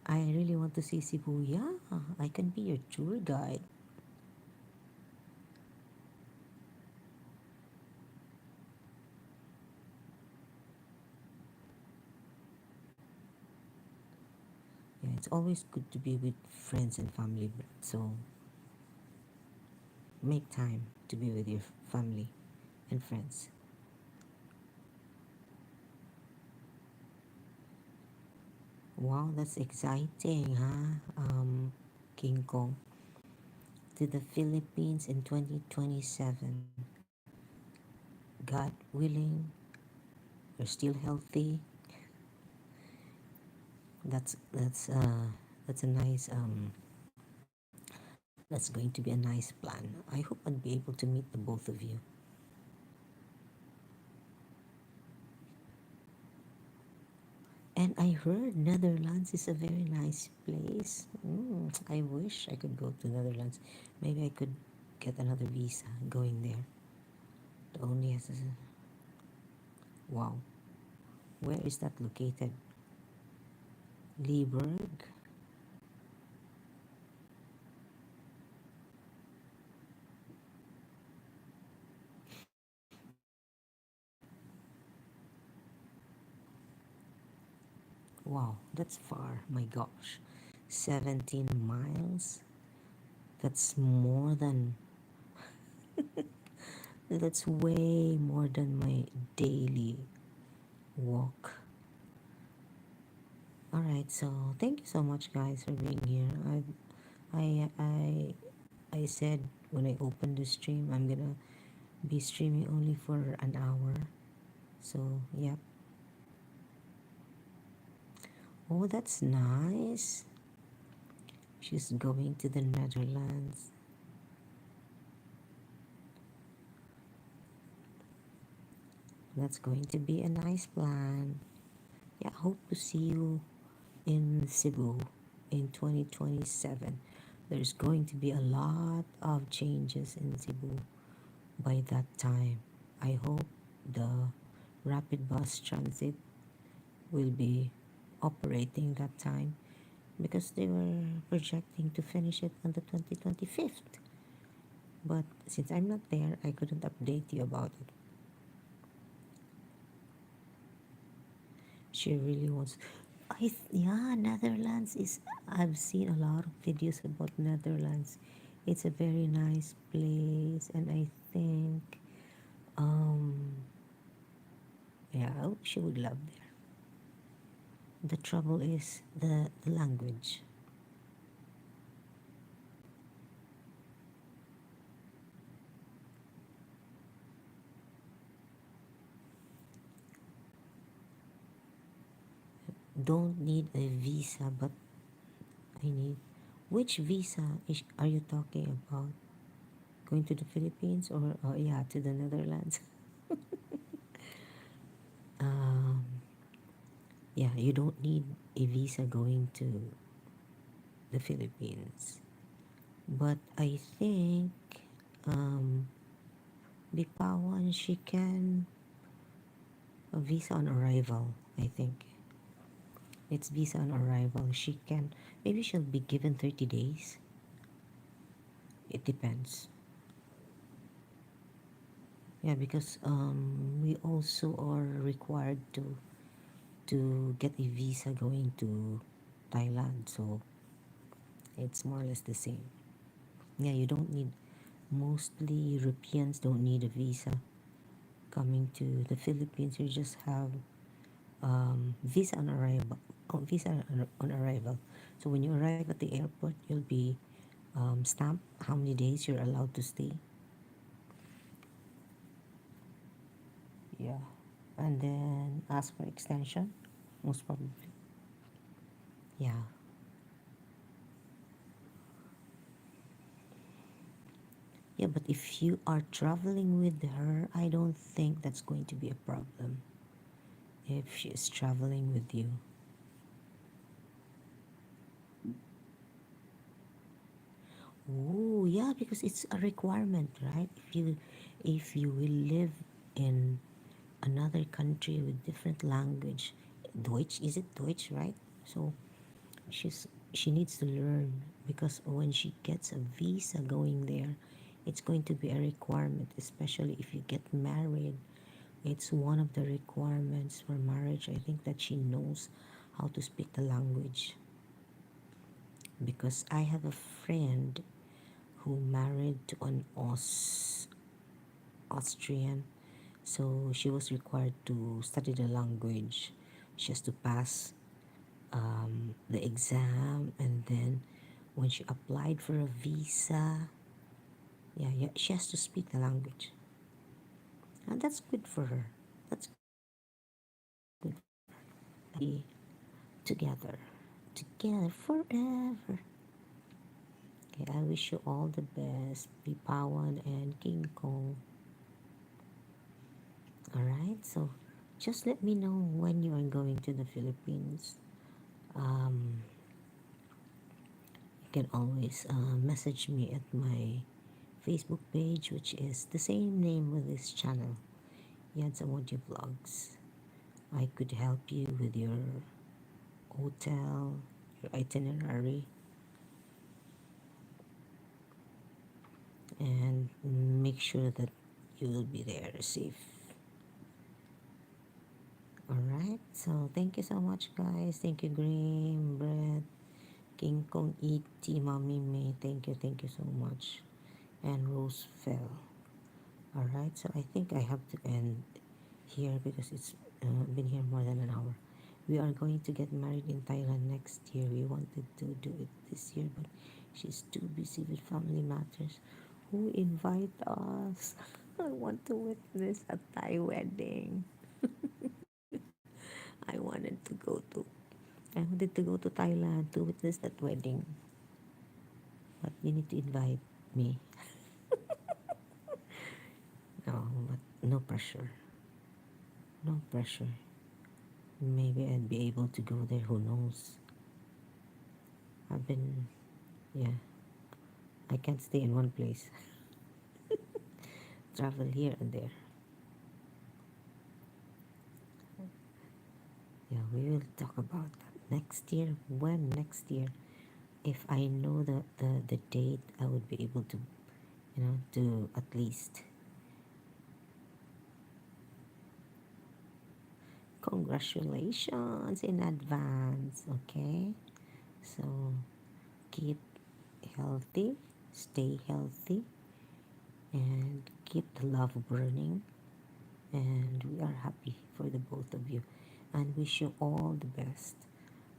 I really want to see Cebu. Yeah, I can be your tour guide. Yeah, it's always good to be with friends and family. So make time to be with your family and friends. Wow, that's exciting, huh? King Kong to the Philippines in 2027. God willing, you're still healthy. That's a nice that's going to be a nice plan. I hope I'd be able to meet the both of you. And I heard Netherlands is a very nice place. I wish I could go to Netherlands. Maybe I could get another visa going there. The only has wow. Where is that located? Lieberg. Wow, that's far. My gosh. 17 miles. That's more than that's way more than my daily. walk. All right, so thank you so much, guys, for being here. I, I, I said when I opened the stream, I'm gonna be streaming only for an hour. So, yeah. Oh, that's nice. She's going to the Netherlands. That's going to be a nice plan. Yeah, hope to see you in Cebu in 2027. There's going to be a lot of changes in Cebu by that time. I hope the rapid bus transit will be operating that time because they were projecting to finish it on the 2025. But since I'm not there, I couldn't update you about it. She really wants. Yeah, Netherlands is. I've seen a lot of videos about Netherlands. It's a very nice place, and I think, um, yeah, she would love there. The trouble is the language. Don't need a visa, but I need. Which visa are you talking about? Going to the Philippines or yeah, to the Netherlands? Um, yeah, you don't need a visa going to the Philippines. But I think um, Bipawan, she can a visa on arrival. I think it's visa on arrival. She can maybe she'll be given 30 days. It depends. Yeah, because we also are required to get a visa going to Thailand, so it's more or less the same. Yeah, you don't need. Mostly Europeans don't need a visa coming to the Philippines. You just have visa on arrival. Oh, visa on arrival. So when you arrive at the airport, you'll be stamped how many days you're allowed to stay. Yeah, and then ask for extension, most probably. Yeah, yeah. But if you are traveling with her, I don't think that's going to be a problem. If she is traveling with you. Oh, yeah, because it's a requirement, right? If you will live in another country with different language, Deutsch, is it Deutsch, right? So she needs to learn because when she gets a visa going there, it's going to be a requirement, especially if you get married. It's one of the requirements for marriage. I think that she knows how to speak the language because I have a friend who married to an Austrian. So she was required to study the language. She has to pass the exam, and then when she applied for a visa, yeah, she has to speak the language, and that's good for her. That's good. Be together, together forever. Okay, I wish you all the best, Pipawan and King Kong. All right, so just let me know when you are going to the Philippines. Um, you can always message me at my Facebook page, which is the same name with this channel, Yan Samodio Vlogs. I could help you with your hotel, your itinerary, and make sure that you will be there safe. Alright, so thank you so much, guys. Thank you, Green Bread, King Kong E.T., Mommy May. Thank you so much. And Rose Fell. Alright, so I think I have to end here because it's been here more than an hour. We are going to get married in Thailand next year. We wanted to do it this year, but she's too busy with family matters. Who invite us? I want to witness a Thai wedding. I wanted to go to I wanted to go to Thailand to witness that wedding. But you need to invite me. No, but no pressure. No pressure. Maybe I'd be able to go there, who knows? I've been, yeah, I can't stay in one place. Travel here and there. Yeah, we will talk about that next year. When next year? If I know the date, I would be able to, to at least. Congratulations in advance, okay? So keep healthy, stay healthy, and keep the love burning. And we are happy for the both of you and wish you all the best.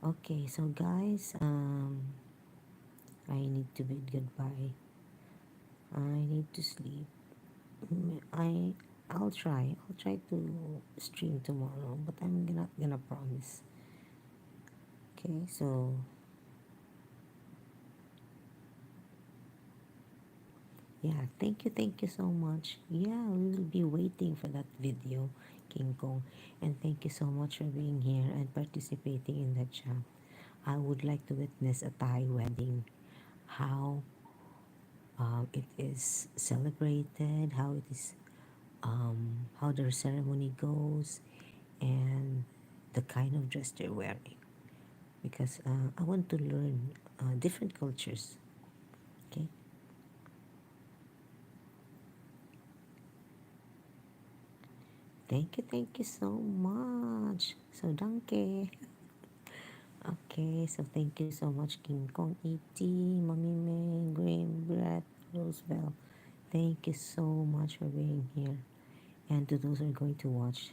Okay, so guys, I need to bid goodbye. I need to sleep. I I'll try to stream tomorrow, but I'm not gonna promise. Okay, so yeah, thank you so much. Yeah, we will be waiting for that video, King Kong. And thank you so much for being here and participating in the chat. I would like to witness a Thai wedding. How it is celebrated, how their ceremony goes, and the kind of dress they're wearing. Because I want to learn different cultures. Okay, thank you so much. So danke. Okay, so thank you so much, King Kong E.T., Mommy May, Graham, Brett, Roosevelt. Thank you so much for being here. And to those who are going to watch,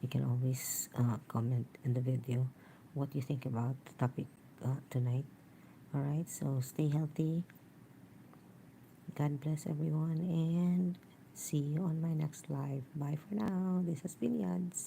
you can always comment in the video what you think about the topic tonight. All right, so stay healthy. God bless everyone, and see you on my next live. Bye for now. This has been Yads.